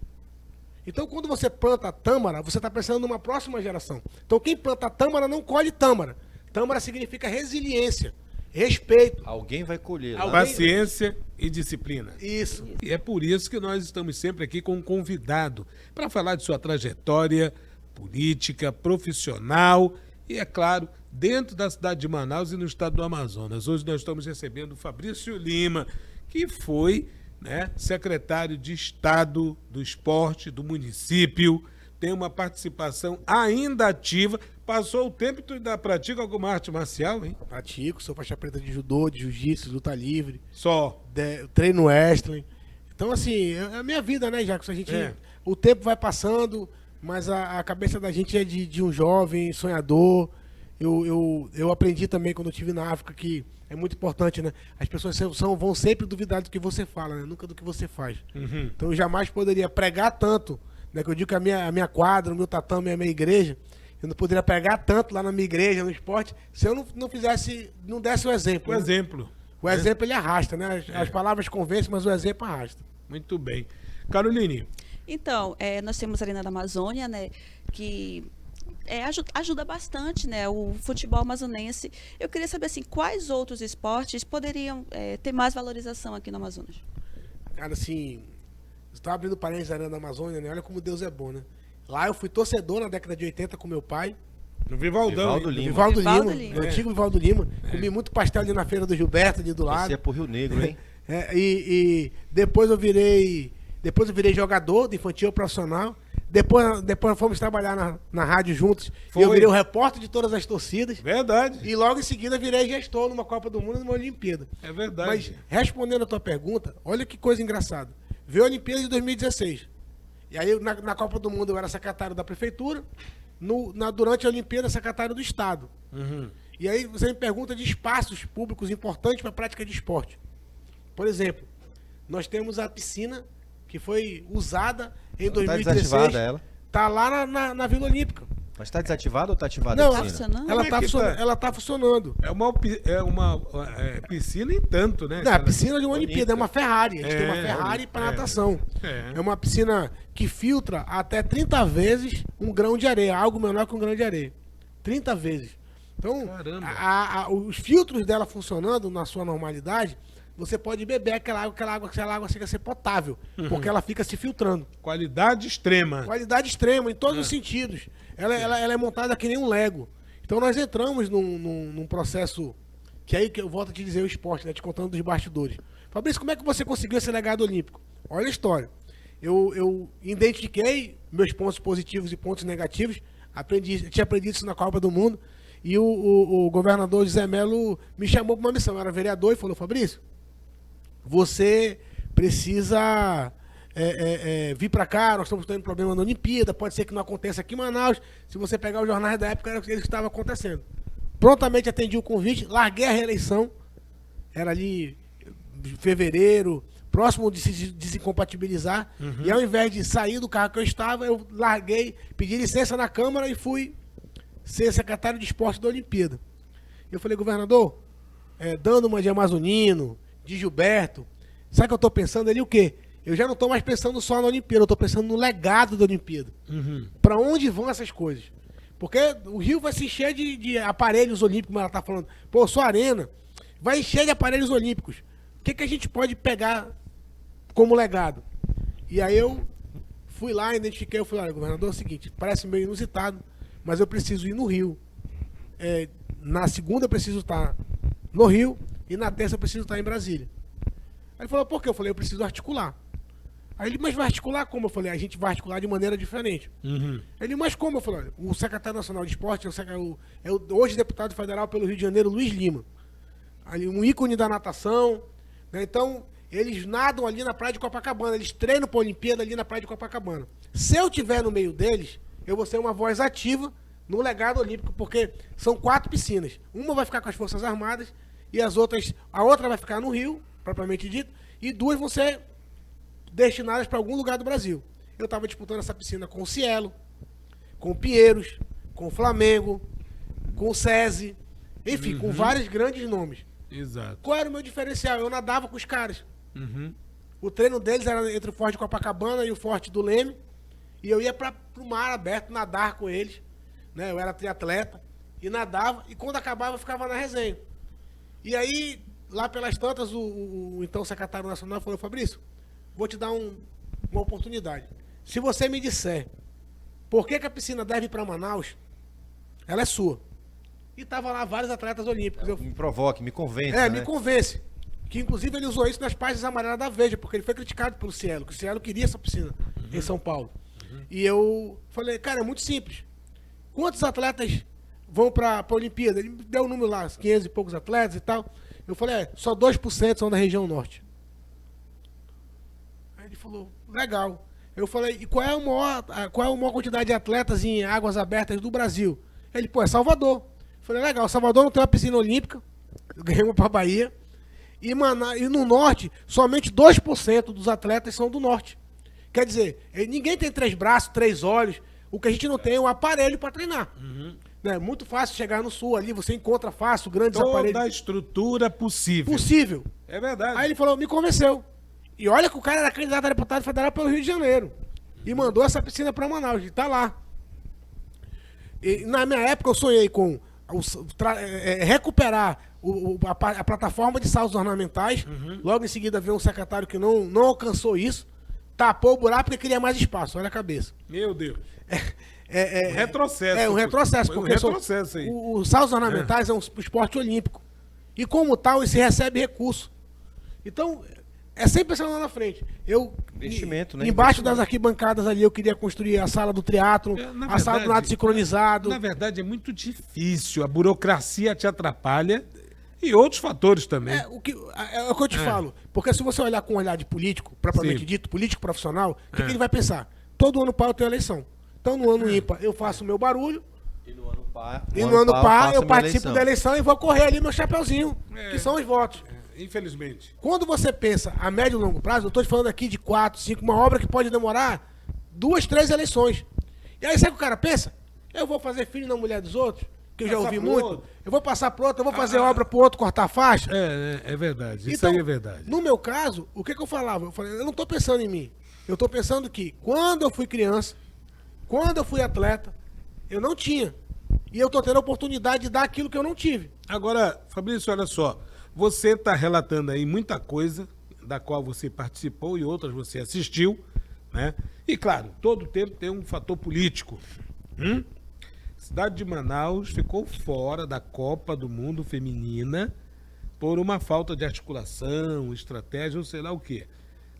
Então, quando você planta a tâmara, você está pensando numa próxima geração. Então, quem planta a tâmara não colhe tâmara. Tâmara significa resiliência, respeito. Alguém vai colher. lá. Alguém- Paciência e disciplina. Isso. E é por isso que nós estamos sempre aqui com um convidado para falar de sua trajetória política, profissional e, é claro, dentro da cidade de Manaus e no estado do Amazonas. Hoje nós estamos recebendo o Fabrício Lima, que foi, né, secretário de Estado do Esporte do município, tem uma participação ainda ativa. Passou o tempo e tu ainda pratica alguma arte marcial, hein? Pratico, sou faixa preta de judô, de jiu-jitsu, luta livre, Só. treino wrestling. Então, assim, é a minha vida, né, Jacques? O tempo vai passando, mas a cabeça da gente é de um jovem sonhador. Eu aprendi também quando eu estive na África que é muito importante, né? As pessoas vão sempre duvidar do que você fala, né? Nunca do que você faz. Uhum. Então eu jamais poderia pregar tanto, né? Que eu digo que a minha quadra, o meu tatame é a minha igreja. Eu não poderia pregar tanto lá na minha igreja, no esporte, se eu não desse o exemplo. Um né? exemplo. O exemplo ele arrasta, né? As palavras convencem, mas o exemplo arrasta. Muito bem. Caroline, Então, nós temos ali na Amazônia, né, que ajuda bastante, né, o futebol amazonense. Eu queria saber, assim, quais outros esportes poderiam ter mais valorização aqui no Amazonas? Cara, assim, estou abrindo parênteses na Amazônia, né? Olha como Deus é bom, né? Lá eu fui torcedor na década de 80 com meu pai. no Vivaldão. Vivaldo hein? Lima. Vivaldo Vivaldo Lima, Lima. no antigo Vivaldo Lima. Comi muito pastel ali na feira do Gilberto, ali do lado. Você é pro Rio Negro, hein? E depois eu virei jogador de infantil profissional. Depois fomos trabalhar na rádio juntos. Foi. E eu virei o repórter de todas as torcidas. Verdade. E logo em seguida virei gestor numa Copa do Mundo e numa Olimpíada. É verdade. Mas respondendo a tua pergunta, olha que coisa engraçada. Veio a Olimpíada de 2016. E aí na Copa do Mundo eu era secretário da prefeitura. Durante a Olimpíada, secretário do Estado. Uhum. E aí você me pergunta de espaços públicos importantes para a prática de esporte. Por exemplo, nós temos a piscina que foi usada em Tá 2016. desativada ela. Tá lá na Vila Olímpica. Mas tá desativada ou tá ativada Não, a piscina? funcionando? ela Como é tá que funcionando. tá? Ela tá funcionando. É uma piscina e tanto, né? Não, a cara? piscina de uma Olimpíada é uma Ferrari. A gente tem uma É, Ferrari para é. natação. É. É uma piscina que filtra até 30 vezes um grão de areia, algo menor que um grão de areia. 30 vezes. Então, Caramba. os filtros dela funcionando na sua normalidade, você pode beber aquela água chega a ser potável, porque ela fica se filtrando. Qualidade extrema. Qualidade extrema, em todos os sentidos. Ela é montada que nem um Lego. Então nós entramos num processo que aí que eu volto a te dizer o esporte, né? Te contando dos bastidores. Fabrício, como é que você conseguiu esse legado olímpico? Olha a história. Eu identifiquei meus pontos positivos e pontos negativos, eu tinha aprendido isso na Copa do Mundo, e o governador José Melo me chamou para uma missão. Eu era vereador e falou: Fabrício, você precisa vir para cá, nós estamos tendo problema na Olimpíada, pode ser que não aconteça aqui em Manaus. Se você pegar os jornais da época, era o que estava acontecendo. Prontamente atendi o convite, larguei a reeleição, era ali em fevereiro, próximo de se desincompatibilizar, e ao invés de sair do carro que eu estava, eu larguei, pedi licença na Câmara e fui ser secretário de esporte da Olimpíada. Eu falei: governador, dando uma de Amazonino, de Gilberto, sabe o que eu estou pensando ali? O quê? Eu já não estou mais pensando só na Olimpíada, eu estou pensando no legado da Olimpíada. Para onde vão essas coisas? Porque o Rio vai se encher de aparelhos olímpicos, como ela está falando. Pô, sua arena vai encher de aparelhos olímpicos. O que a gente pode pegar como legado? E aí eu fui lá, identifiquei, eu falei: olha, governador, é o seguinte, parece meio inusitado, mas eu preciso ir no Rio. Na segunda eu preciso estar no Rio e na terça eu preciso estar em Brasília. Aí ele falou: por quê? Eu falei: eu preciso articular. Aí ele: mas vai articular como? Eu falei: a gente vai articular de maneira diferente. Ele: mas como? Eu falei: olha, o secretário nacional de esporte é o hoje deputado federal pelo Rio de Janeiro, Luiz Lima. Ali, um ícone da natação, né? Então, eles nadam ali na praia de Copacabana, eles treinam para a Olimpíada ali na praia de Copacabana. Se eu estiver no meio deles, eu vou ser uma voz ativa no legado olímpico, porque são 4 piscinas. Uma vai ficar com as Forças Armadas e a outra vai ficar no Rio, propriamente dito, e 2 vão ser destinadas para algum lugar do Brasil. Eu estava disputando essa piscina com o Cielo, com o Pinheiros, com o Flamengo, com o SESI, enfim, com vários grandes nomes. Exato. Qual era o meu diferencial? Eu nadava com os caras. O treino deles era entre o Forte de Copacabana e o Forte do Leme, e eu ia para o mar aberto nadar com eles, né? Eu era triatleta e nadava, e quando acabava eu ficava na resenha. E aí, lá pelas tantas, o então secretário nacional falou: Fabrício, vou te dar uma oportunidade. Se você me disser por que a piscina deve ir para Manaus, ela é sua. E tava lá vários atletas olímpicos. Me provoque, me convence. Né? Me convence. Que inclusive ele usou isso nas páginas amarelas da Veja, porque ele foi criticado pelo Cielo, que o Cielo queria essa piscina em São Paulo. E eu falei: cara, é muito simples. Quantos atletas vão para a Olimpíada? Ele me deu o número lá, 500 e poucos atletas e tal. Eu falei: só 2% são da região norte. Aí ele falou: legal. Eu falei: e qual é a maior quantidade de atletas em águas abertas do Brasil? Ele: pô, é Salvador. Eu falei: legal, Salvador não tem uma piscina olímpica. Eu ganhei uma para Bahia. E no norte, somente 2% dos atletas são do norte. Quer dizer, ninguém tem 3 braços, 3 olhos. O que a gente não tem é um aparelho para treinar. É muito fácil chegar no sul ali, você encontra fácil grandes aparelhos. Toda a estrutura possível. Possível. É verdade. Aí ele falou: me convenceu. E olha que o cara era candidato a deputado federal pelo Rio de Janeiro. E mandou essa piscina para Manaus. E tá lá. E, na minha época eu sonhei com recuperar a plataforma de saltos ornamentais. Logo em seguida veio um secretário que não alcançou isso. Tapou o buraco porque queria mais espaço. Olha a cabeça. Meu Deus. Um retrocesso. É um retrocesso. Foi Porque um retrocesso aí. os saltos ornamentais é um esporte olímpico. E como tal, ele se recebe recurso. Então, é sempre pensando lá na frente. Investimento, né? Embaixo das arquibancadas ali, eu queria construir a sala do triatlo, a sala do nado sincronizado. Na verdade, é muito difícil. A burocracia te atrapalha e outros fatores também. É o que eu te falo. Porque se você olhar com um olhar de político, propriamente dito, político profissional, o que ele vai pensar? Todo ano par eu tenho eleição. Então, no ano ímpar, eu faço o meu barulho. E no ano par, eu participo da eleição e vou correr ali meu chapeuzinho, que são os votos. Infelizmente. Quando você pensa a médio e longo prazo, eu estou te falando aqui de 4, 5, uma obra que pode demorar 2, 3 eleições. E aí sabe o que o cara pensa? Eu vou fazer filho na mulher dos outros, que eu já ouvi muito. Eu vou passar pro outro, eu vou fazer obra pro outro cortar faixa. É verdade. Isso Então, aí é verdade. No meu caso, o que eu falava? Eu falei: eu não estou pensando em mim. Eu estou pensando que quando eu fui criança, quando eu fui atleta, eu não tinha. E eu estou tendo a oportunidade de dar aquilo que eu não tive. Agora, Fabrício, olha só. Você está relatando aí muita coisa da qual você participou e outras você assistiu, né? E claro, todo tempo tem um fator político. Cidade de Manaus ficou fora da Copa do Mundo Feminina por uma falta de articulação, estratégia ou sei lá o quê.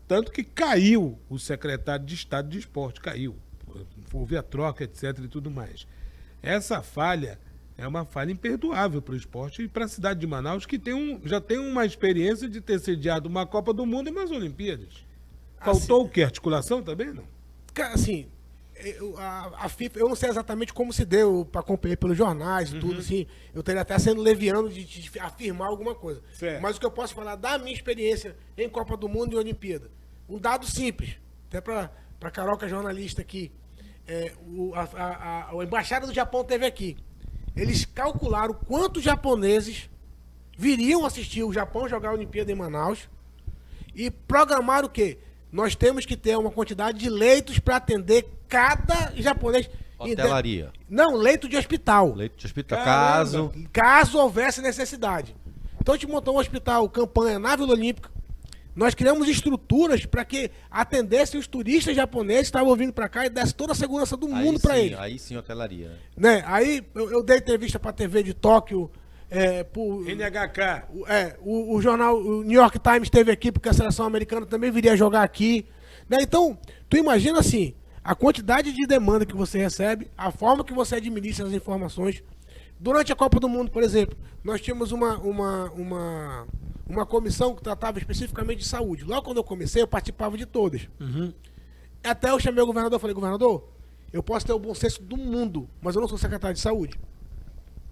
Tanto que caiu o secretário de Estado de Esporte, caiu. Houve a troca, etc. e tudo mais. Essa falha é uma falha imperdoável para o esporte e para a cidade de Manaus, que já tem uma experiência de ter sediado uma Copa do Mundo e umas Olimpíadas. Faltou o quê? Articulação também, não? Cara, assim, a FIFA, eu não sei exatamente como se deu para acompanhar pelos jornais e tudo, assim. Eu estaria até sendo leviano de afirmar alguma coisa. Certo. Mas o que eu posso falar da minha experiência em Copa do Mundo e Olimpíada, um dado simples, até para Carol, que é jornalista aqui, a Embaixada do Japão esteve aqui. Eles calcularam quantos japoneses viriam assistir o Japão jogar a Olimpíada em Manaus e programaram o quê? Nós temos que ter uma quantidade de leitos para atender cada japonês. Hotelaria. Não, leito de hospital. Leito de hospital. Caramba. Caso houvesse necessidade. Então a gente montou um hospital, campanha na Vila Olímpica. Nós criamos estruturas para que atendessem os turistas japoneses que estavam vindo para cá e desse toda a segurança do mundo para eles. Aí sim, hotelaria. Né? Aí eu dei entrevista para a TV de Tóquio. Por NHK. O jornal o New York Times esteve aqui porque a seleção americana também viria jogar aqui, né? Então, tu imagina assim, a quantidade de demanda que você recebe, a forma que você administra as informações. Durante a Copa do Mundo, por exemplo, nós tínhamos uma comissão que tratava especificamente de saúde. Logo quando eu comecei, eu participava de todas. Até eu chamei o governador e falei, governador, eu posso ter o bom senso do mundo, mas eu não sou secretário de saúde.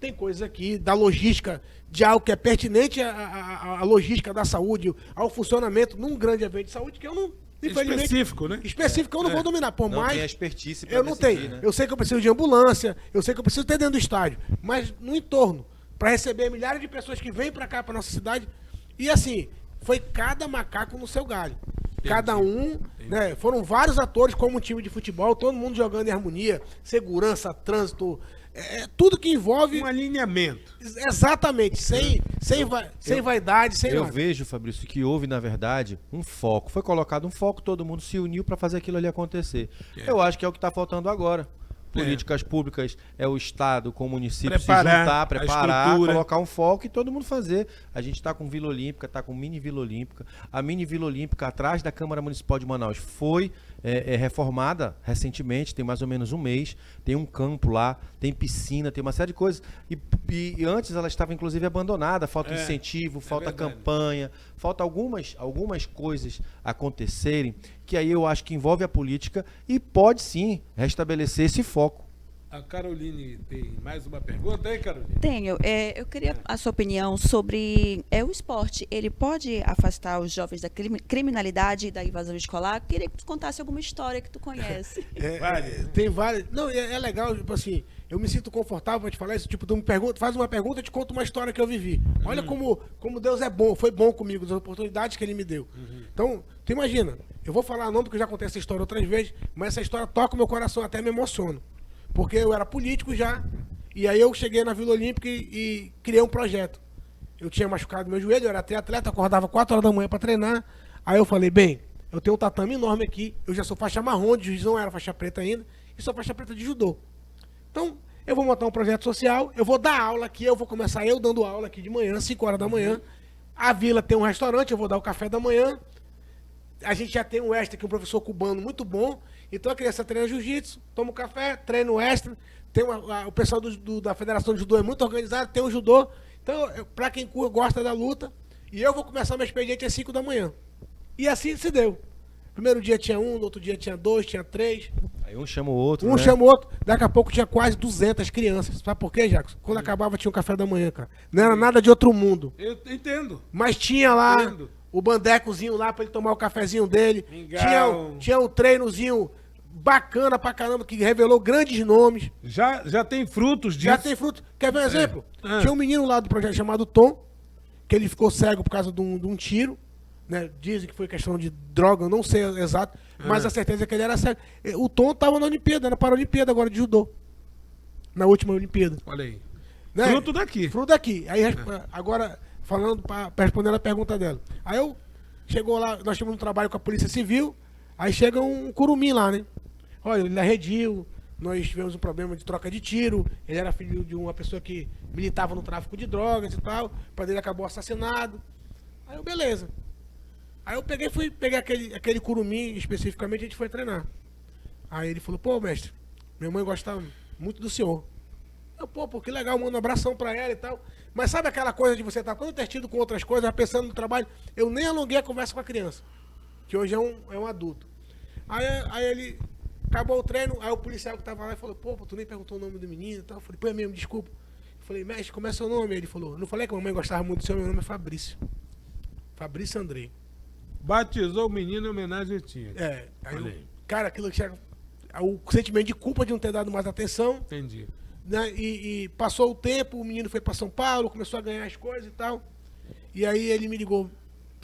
Tem coisas aqui da logística, de algo que é pertinente à logística da saúde, ao funcionamento num grande evento de saúde, que eu não, infelizmente... Específico, né? Específico, eu não vou dominar. Por Não mais... tem a expertise pra Eu não decidir, tenho. né? Eu sei que eu preciso de ambulância, eu sei que eu preciso ter dentro do estádio, mas no entorno, para receber milhares de pessoas que vêm para cá, para nossa cidade. E assim, foi cada macaco no seu galho. Cada um, né? Foram vários atores como um time de futebol, todo mundo jogando em harmonia, segurança, trânsito, tudo que envolve... Um alinhamento. Exatamente, sem vaidade, sem Eu nada. vejo, Fabrício, que houve, na verdade, um foco. Foi colocado um foco, todo mundo se uniu para fazer aquilo ali acontecer. Eu acho que é o que está faltando agora. Políticas públicas é o Estado com o município Preparar se juntar, a preparar, estrutura. colocar um foco e todo mundo fazer. A gente está com Vila Olímpica, está com Mini Vila Olímpica. A Mini Vila Olímpica, atrás da Câmara Municipal de Manaus, foi reformada recentemente, tem mais ou menos um mês. Tem um campo lá, tem piscina, tem uma série de coisas. E antes ela estava, inclusive, abandonada. Falta incentivo, falta verdade. campanha, falta algumas coisas acontecerem que aí eu acho que envolve a política e pode sim restabelecer esse foco. A Caroline tem mais uma pergunta aí, Caroline? Tenho. Eu queria a sua opinião sobre o esporte. Ele pode afastar os jovens da criminalidade e da invasão escolar? Queria que tu contasse alguma história que tu conhece. Tem várias. Não, é legal, tipo assim, eu me sinto confortável pra te falar isso. Tipo, tu me pergunta, faz uma pergunta, eu te conto uma história que eu vivi. Olha como Deus é bom, foi bom comigo, das oportunidades que ele me deu. Então, tu imagina, eu vou falar não porque eu já contei essa história outras vezes, mas essa história toca o meu coração, até me emociono. Porque eu era político já, e aí eu cheguei na Vila Olímpica e criei um projeto. Eu tinha machucado meu joelho, eu era triatleta, acordava 4 horas da manhã para treinar. Aí eu falei, bem, eu tenho um tatame enorme aqui, eu já sou faixa marrom, de juiz não era faixa preta ainda, e sou faixa preta de judô. Então, eu vou montar um projeto social, eu vou dar aula aqui, eu vou começar eu dando aula aqui de manhã, 5 horas da manhã. A vila tem um restaurante, eu vou dar o café da manhã. A gente já tem um extra aqui, um professor cubano muito bom. Então a criança treina jiu-jitsu, toma um café, treina o extra. Tem o pessoal da Federação de Judô é muito organizado, tem o judô. Então, para quem gosta da luta, e eu vou começar meu expediente às 5 da manhã. E assim se deu. Primeiro dia tinha um, no outro dia tinha 2, tinha 3. Aí um chama o outro, Um né? chama o outro. Daqui a pouco tinha quase 200 crianças. Sabe por quê, Jackson? Quando acabava tinha um café da manhã, cara. Não era nada de outro mundo. Eu entendo. Mas tinha lá Entendo. o bandecozinho lá pra ele tomar o cafezinho dele. Mingau. Tinha um treinozinho bacana pra caramba, que revelou grandes nomes. Já tem frutos disso. Já tem fruto. Quer ver um exemplo? Ah. Tinha um menino lá do projeto chamado Tom, que ele ficou cego por causa de um tiro. Né? Dizem que foi questão de droga, eu não sei exato, mas a certeza é que ele era cego. O Tom tava na Olimpíada, na Paralimpíada agora de judô. Na última Olimpíada. Olha aí. Né? Fruto daqui. Fruto daqui. Aí, agora, falando, respondendo a pergunta dela. Aí chegou lá, nós tínhamos um trabalho com a Polícia Civil, aí chega um curumim lá, né? Olha, ele arrediu, nós tivemos um problema de troca de tiro, ele era filho de uma pessoa que militava no tráfico de drogas e tal, o pai dele acabou assassinado. Aí eu, beleza. Aí eu peguei aquele curumim especificamente, a gente foi treinar. Aí ele falou, pô, mestre, minha mãe gosta muito do senhor. Eu, pô, que legal, mando um abração pra ela e tal. Mas sabe aquela coisa de você estar todo entretido com outras coisas, já pensando no trabalho? Eu nem alonguei a conversa com a criança, que hoje é um adulto. Aí ele acabou o treino, aí o policial que tava lá falou, pô, tu nem perguntou o nome do menino e tal. Eu falei, pô, é mesmo, desculpa. Eu falei, mestre, como é seu nome? Ele falou, não falei que a mamãe gostava muito do seu, meu nome é Fabrício. Fabrício Andrei. Batizou o menino em homenagem a ti. Cara, aquilo que chega, o sentimento de culpa de não ter dado mais atenção. Entendi. Né? E passou o tempo, o menino foi para São Paulo, começou a ganhar as coisas e tal. E aí ele me ligou,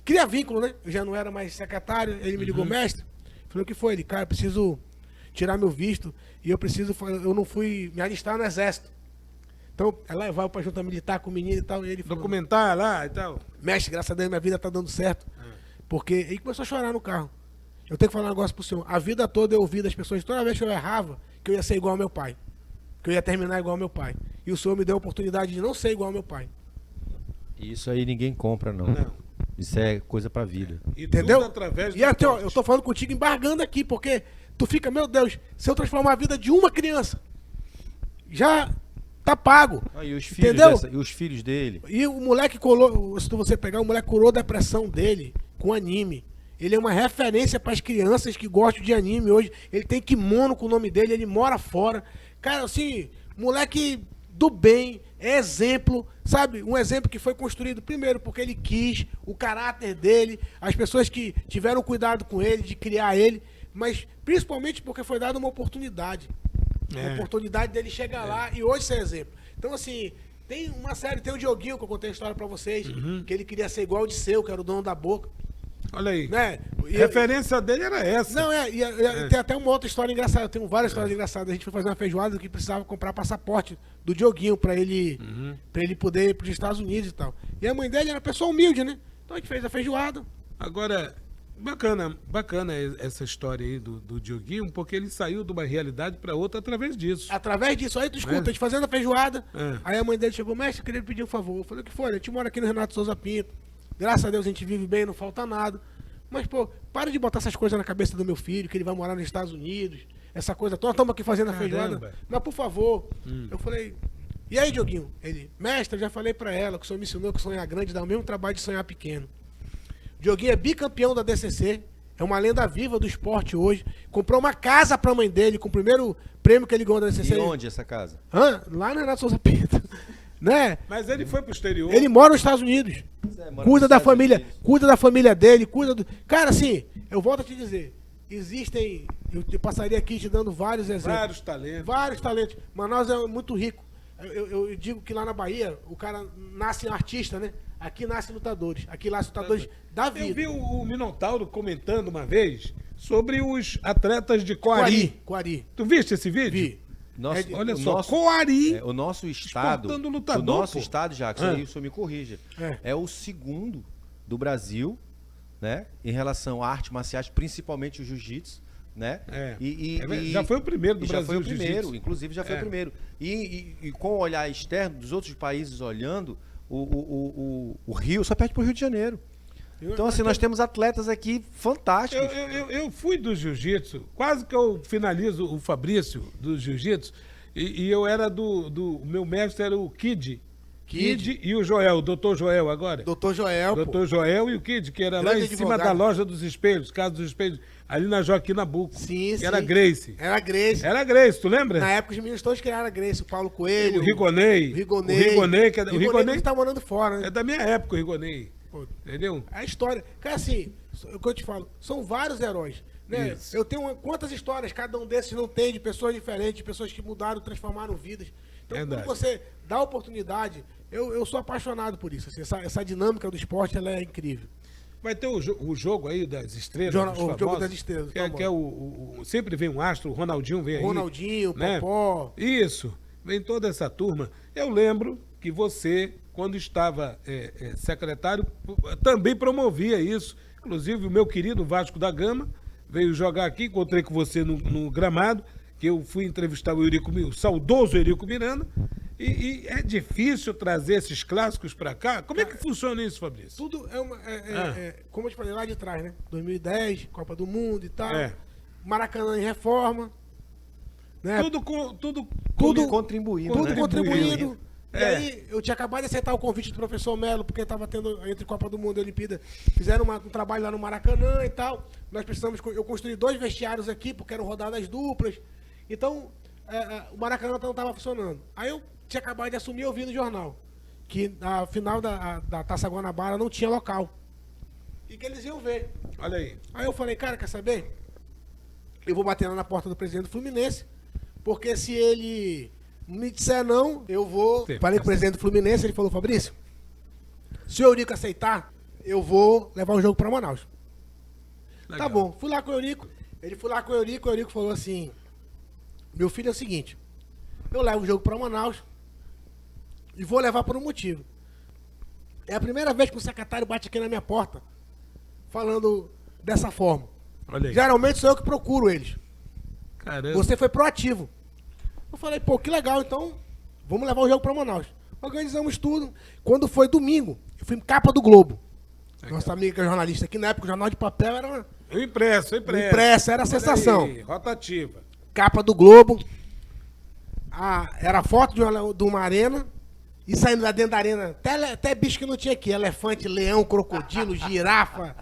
cria vínculo, né? Eu já não era mais secretário, ele me ligou, mestre. Falei, o que foi? Ele, cara, eu preciso tirar meu visto e eu não fui me alistar no exército. Então, ela levava pra junta militar com o menino e tal. E ele falou, Documentar lá e tal. mestre, graças a Deus minha vida tá dando certo. Porque ele começou a chorar no carro. Eu tenho que falar um negócio pro senhor. A vida toda eu ouvi das pessoas, toda vez que eu errava, que eu ia ser igual ao meu pai. Que eu ia terminar igual ao meu pai. E o senhor me deu a oportunidade de não ser igual ao meu pai. Isso aí ninguém compra, não. Isso é coisa pra vida. Entendeu? Através E até, ó, eu tô falando contigo embargando aqui, porque tu fica, meu Deus, se eu transformar a vida de uma criança, já tá pago. E os filhos entendeu? E os filhos dele. E o moleque colou, se você pegar, o moleque curou a depressão dele com anime. Ele é uma referência para as crianças que gostam de anime hoje. Ele tem kimono com o nome dele, ele mora fora. Cara, assim, moleque do bem, é exemplo, sabe? Um exemplo que foi construído primeiro porque ele quis, o caráter dele, as pessoas que tiveram cuidado com ele, de criar ele, mas principalmente porque foi dada uma oportunidade. A oportunidade dele chegar lá e hoje ser exemplo. Então, assim, tem uma série, tem o Dioguinho, que eu contei a história pra vocês, que ele queria ser igual o Disseu, que era o dono da Boca. Olha aí. Né? A referência dele era essa. Não, tem até uma outra história engraçada. Eu tenho várias histórias engraçadas. A gente foi fazer uma feijoada que precisava comprar passaporte do Dioguinho pra ele poder ir pros Estados Unidos e tal. E a mãe dele era uma pessoa humilde, né? Então a gente fez a feijoada. Agora, bacana essa história aí do Dioguinho, porque ele saiu de uma realidade para outra através disso. Através disso, aí tu escuta, a gente fazendo a feijoada. Aí a mãe dele chegou, mestre, eu queria pedir um favor. Eu falei, o que foi? A gente mora aqui no Renato Souza Pinto. Graças a Deus a gente vive bem, não falta nada. Mas, pô, para de botar essas coisas na cabeça do meu filho, que ele vai morar nos Estados Unidos, essa coisa toda. Estamos aqui fazendo a feijoada. Mas, por favor, eu falei, e aí, Dioguinho? Ele, mestre, eu já falei pra ela que o senhor me ensinou que sonhar grande dá o mesmo trabalho de sonhar pequeno. Dioguinho é bicampeão da DCC, é uma lenda viva do esporte hoje. Comprou uma casa pra mãe dele, com o primeiro prêmio que ele ganhou da DCC. E onde essa casa? Lá no Renato Souza Pinto. Né? Mas ele foi pro exterior. Ele mora nos Estados Unidos. Cuida da família dele, cuida do... Cara, assim, eu volto a te dizer, existem, eu passaria aqui te dando vários exemplos. Vários talentos. Manaus é muito rico. Eu digo que lá na Bahia, o cara nasce artista, né? Aqui nasce lutadores. Aqui nasce lutadores da vida. Eu vi o Minotauro comentando uma vez sobre os atletas de Coari. Coari. Tu viste esse vídeo? Vi. Olha só, Coari. O nosso estado, Jackson, aí o senhor me corrija, é o segundo do Brasil, né, em relação a artes marciais, principalmente o jiu-jitsu, né? Já foi o primeiro do Brasil. Já foi o primeiro, inclusive já foi o primeiro. E com o olhar externo dos outros países olhando, o Rio só perde pro Rio de Janeiro. Então, assim, nós temos atletas aqui fantásticos. Eu fui do jiu-jitsu, quase que eu finalizo o Fabrício do jiu-jitsu, e eu era o meu mestre era o Kid e o Joel, o Dr. Joel agora. Dr. Joel, Dr. Joel e o Kid, que era grande lá em cima da loja dos espelhos, Casa dos Espelhos, ali na Joaquim Nabuco. Sim, Era Grace. Era Grace. Era Grace, tu lembra? Na época os meninos todos criaram a Grace, o Paulo Coelho. O Rigonei. O Rigonei que tá morando fora, né? É da minha época o Rigonei. Entendeu? A história. Cara, assim, o que eu te falo, são vários heróis. Né? Eu tenho quantas histórias cada um desses não tem, de pessoas diferentes, de pessoas que mudaram, transformaram vidas. Então, quando você dá oportunidade, eu sou apaixonado por isso. Assim, essa dinâmica do esporte, ela é incrível. Vai ter o jogo aí das estrelas. O jogo das estrelas. Que é sempre vem um astro, o Ronaldinho vem aí. Ronaldinho, né? Popó. Isso, vem toda essa turma. Eu lembro que você, quando estava secretário, também promovia isso. Inclusive, o meu querido Vasco da Gama veio jogar aqui, encontrei com você no gramado, que eu fui entrevistar o saudoso Eurico Miranda, e é difícil trazer esses clássicos para cá. Como é que funciona isso, Fabrício? Tudo como eu te falei lá de trás, né? 2010, Copa do Mundo e tal. Maracanã em reforma. Né? Tudo contribuindo. Tudo né? contribuindo. E aí, eu tinha acabado de aceitar o convite do professor Melo, porque estava tendo, entre Copa do Mundo e Olimpíada, fizeram um trabalho lá no Maracanã e tal. Eu construí 2 vestiários aqui, porque eram rodadas duplas. Então, o Maracanã não estava funcionando. Aí eu tinha acabado de assumir, eu vi no jornal que a final da Taça Guanabara não tinha local. E que eles iam ver. Olha aí. Aí eu falei, cara, quer saber? Eu vou bater lá na porta do presidente do Fluminense, porque se ele me disser não, eu vou... Falei com o presidente do Fluminense, ele falou, Fabrício, se o Eurico aceitar, eu vou levar o jogo para Manaus. Legal. Tá bom, fui lá com o Eurico, o Eurico falou assim, meu filho, é o seguinte, eu levo o jogo para Manaus e vou levar por um motivo. É a primeira vez que o secretário bate aqui na minha porta, falando dessa forma. Olha aí. Geralmente sou eu que procuro eles. Caramba. Você foi proativo. Eu falei, pô, que legal, então vamos levar o jogo para Manaus. Organizamos tudo. Quando foi domingo, eu fui em capa do Globo. Legal. Nossa amiga que é jornalista aqui, na época o jornal de papel era... O impresso. Era a sensação. Aí, rotativa. Capa do Globo. Era foto de uma arena. E saindo lá dentro da arena, até bicho que não tinha aqui. Elefante, leão, crocodilo, girafa.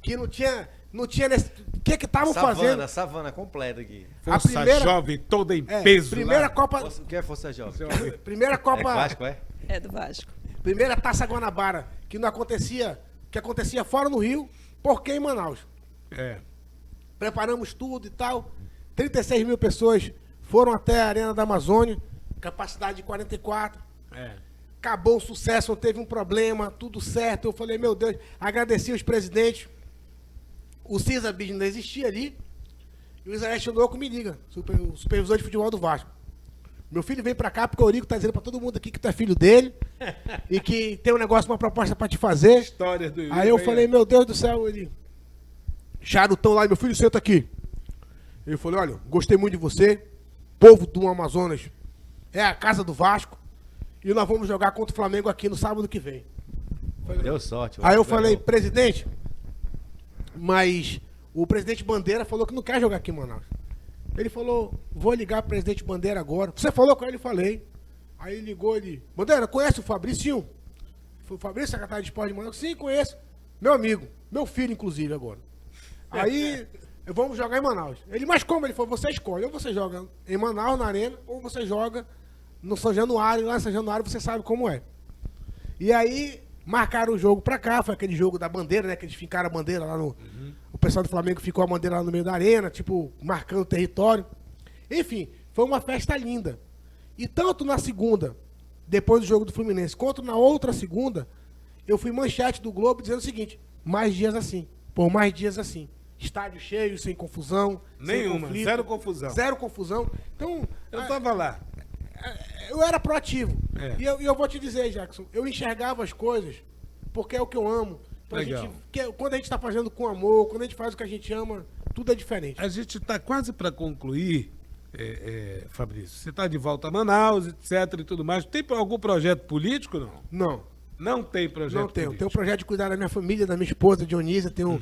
Que não tinha nesse... O que estavam fazendo? Savana completa aqui. Força Jovem toda em peso. Primeira lá. Copa... O que é Força Jovem? Primeira Copa... É Vasco, é? É do Vasco. Primeira Taça Guanabara, que acontecia fora no Rio, porque em Manaus. Preparamos tudo e tal. 36 mil pessoas foram até a Arena da Amazônia, capacidade de 44. Acabou o sucesso, não teve um problema, tudo certo. Eu falei, meu Deus, agradeci os presidentes. O Cisa Bis ainda existia ali. E o Israel Chinoco me liga, o supervisor de futebol do Vasco. Meu filho vem pra cá porque o Eurico tá dizendo pra todo mundo aqui que tu é filho dele e que tem um negócio, uma proposta pra te fazer. Histórias do Eurico. Aí eu falei, meu Deus do céu, ele... Charutão lá, meu filho, senta aqui. Ele falou, olha, gostei muito de você, povo do Amazonas, é a casa do Vasco, e nós vamos jogar contra o Flamengo aqui no sábado que vem. Deu sorte. Aí eu falei, presidente, mas o presidente Bandeira falou que não quer jogar aqui em Manaus. Ele falou, vou ligar pro presidente Bandeira agora. Você falou com ele? Falei. Aí ele ligou, Bandeira, conhece o Fabrício? Foi o Fabrício, secretário de esporte de Manaus? Sim, conheço. Meu amigo, meu filho, inclusive, agora. Aí, vamos jogar em Manaus. Ele, mas como? Ele falou, você escolhe. Ou você joga em Manaus, na Arena, ou você joga no São Januário. Lá em São Januário você sabe como é. E aí, marcaram o jogo pra cá. Foi aquele jogo da bandeira, né? Que eles ficaram a bandeira lá no... O pessoal do Flamengo ficou a bandeira lá no meio da arena, tipo, marcando o território. Enfim, foi uma festa linda. E tanto na segunda, depois do jogo do Fluminense, quanto na outra segunda, eu fui manchete do Globo dizendo o seguinte, mais dias assim, por mais dias assim. Estádio cheio, sem confusão. Nenhuma, sem conflito, zero confusão. Zero confusão. Então, eu tava lá. Eu era proativo. E eu vou te dizer, Jackson, eu enxergava as coisas porque é o que eu amo. Então, quando a gente está fazendo com amor, quando a gente faz o que a gente ama, tudo é diferente. A gente está quase para concluir, Fabrício. Você está de volta a Manaus, etc. e tudo mais. Tem algum projeto político, não? Não. Não tem projeto político? Não tenho. Tenho o projeto de cuidar da minha família, da minha esposa, Dionísia. Tenho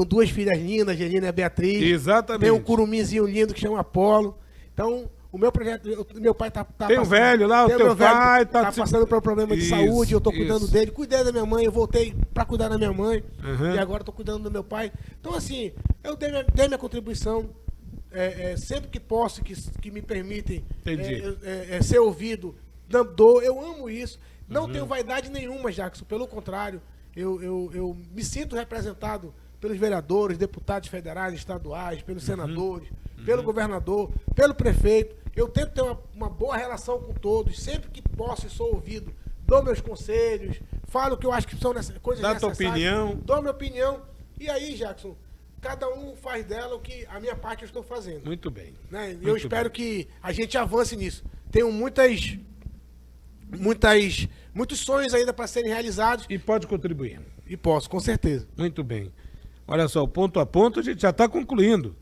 2 filhas lindas, Angelina e a Beatriz. Exatamente. Tenho um curuminzinho lindo que chama Apolo. Então, o meu projeto, meu pai tá tem um velho lá, o teu pai tá passando por um problema de saúde, eu tô cuidando dele. Cuidei da minha mãe, eu voltei para cuidar da minha mãe. E agora tô cuidando do meu pai. Então, assim, eu dei minha contribuição. Sempre que posso, que me permitem ser ouvido, eu amo isso. Não tenho vaidade nenhuma, Jackson. Pelo contrário, eu me sinto representado pelos vereadores, deputados federais, estaduais, pelos senadores, pelo governador, pelo prefeito. Eu tento ter uma boa relação com todos. Sempre que posso e sou ouvido, dou meus conselhos, falo o que eu acho que são coisas necessárias. Dá tua opinião. Dou minha opinião. E aí, Jackson, cada um faz dela o que a minha parte eu estou fazendo. Muito bem. Né? Eu espero que a gente avance nisso. Tenho muitos sonhos ainda para serem realizados. E pode contribuir. E posso, com certeza. Muito bem. Olha só, ponto a ponto a gente já está concluindo.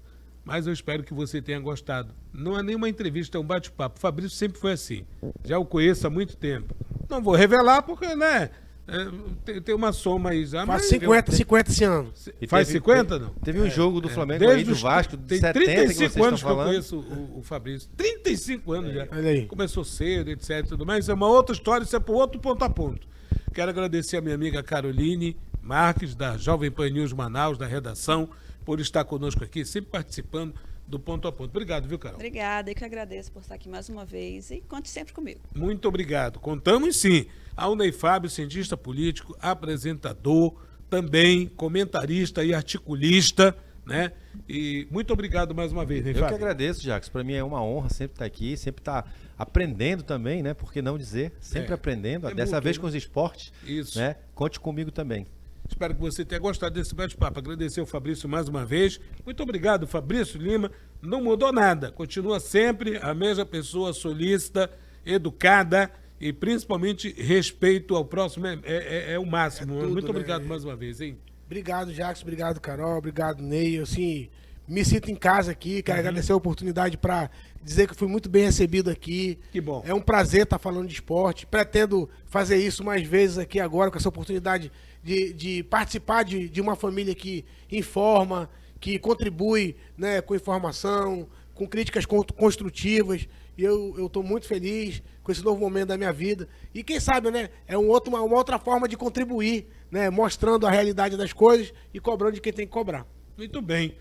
mas eu espero que você tenha gostado. Não é nenhuma entrevista, é um bate-papo. O Fabrício sempre foi assim. Já o conheço há muito tempo. Não vou revelar porque, né? Tem uma soma aí já. Faz mas 50 esse ano. E Faz teve- 50, não? Teve um jogo do Flamengo Desde aí, do os- Vasco, de tem 70 que vocês 35 estão anos que eu falando. conheço o Fabrício. 35 anos já. Olha aí. Começou cedo, etc. e tudo mais. Isso é uma outra história, isso é para outro ponto a ponto. Quero agradecer a minha amiga Caroline Marques, da Jovem Pan News Manaus, da redação, por estar conosco aqui, sempre participando do ponto a ponto. Obrigado, viu, Carol? Obrigada, eu que agradeço por estar aqui mais uma vez e conte sempre comigo. Muito obrigado. Contamos sim. Ao Ney Fábio, cientista político, apresentador, também comentarista e articulista, né? E muito obrigado mais uma vez, Ney Eu Fábio. que agradeço, Jacques. Para mim é uma honra sempre estar aqui, sempre estar aprendendo também, né? Por que não dizer? Sempre É. aprendendo. É Dessa mútuo, vez né? com os esportes, Isso. né? Conte comigo também. Espero que você tenha gostado desse bate-papo. Agradecer ao Fabrício mais uma vez. Muito obrigado, Fabrício Lima. Não mudou nada. Continua sempre a mesma pessoa solícita, educada e principalmente respeito ao próximo. É o máximo. É tudo, Muito né? obrigado mais uma vez, hein? Obrigado, Jackson. Obrigado, Carol. Obrigado, Ney. Eu, assim, me sinto em casa aqui. Quero agradecer a oportunidade para dizer que fui muito bem recebido aqui. Que bom. É um prazer estar falando de esporte. Pretendo fazer isso mais vezes aqui agora, com essa oportunidade de participar de uma família que informa, que contribui, né, com informação, com críticas construtivas. E eu estou muito feliz com esse novo momento da minha vida. E quem sabe, né, é uma outra forma de contribuir, né, mostrando a realidade das coisas e cobrando de quem tem que cobrar. Muito bem.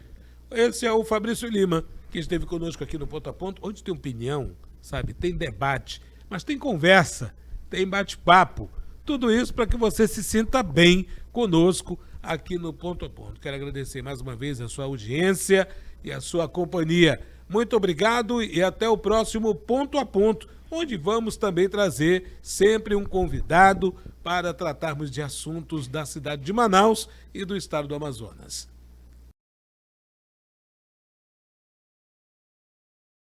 Esse é o Fabrício Lima, que esteve conosco aqui no Ponto a Ponto, onde tem opinião, sabe? Tem debate, mas tem conversa, tem bate-papo. Tudo isso para que você se sinta bem conosco aqui no Ponto a Ponto. Quero agradecer mais uma vez a sua audiência e a sua companhia. Muito obrigado e até o próximo Ponto a Ponto, onde vamos também trazer sempre um convidado para tratarmos de assuntos da cidade de Manaus e do estado do Amazonas.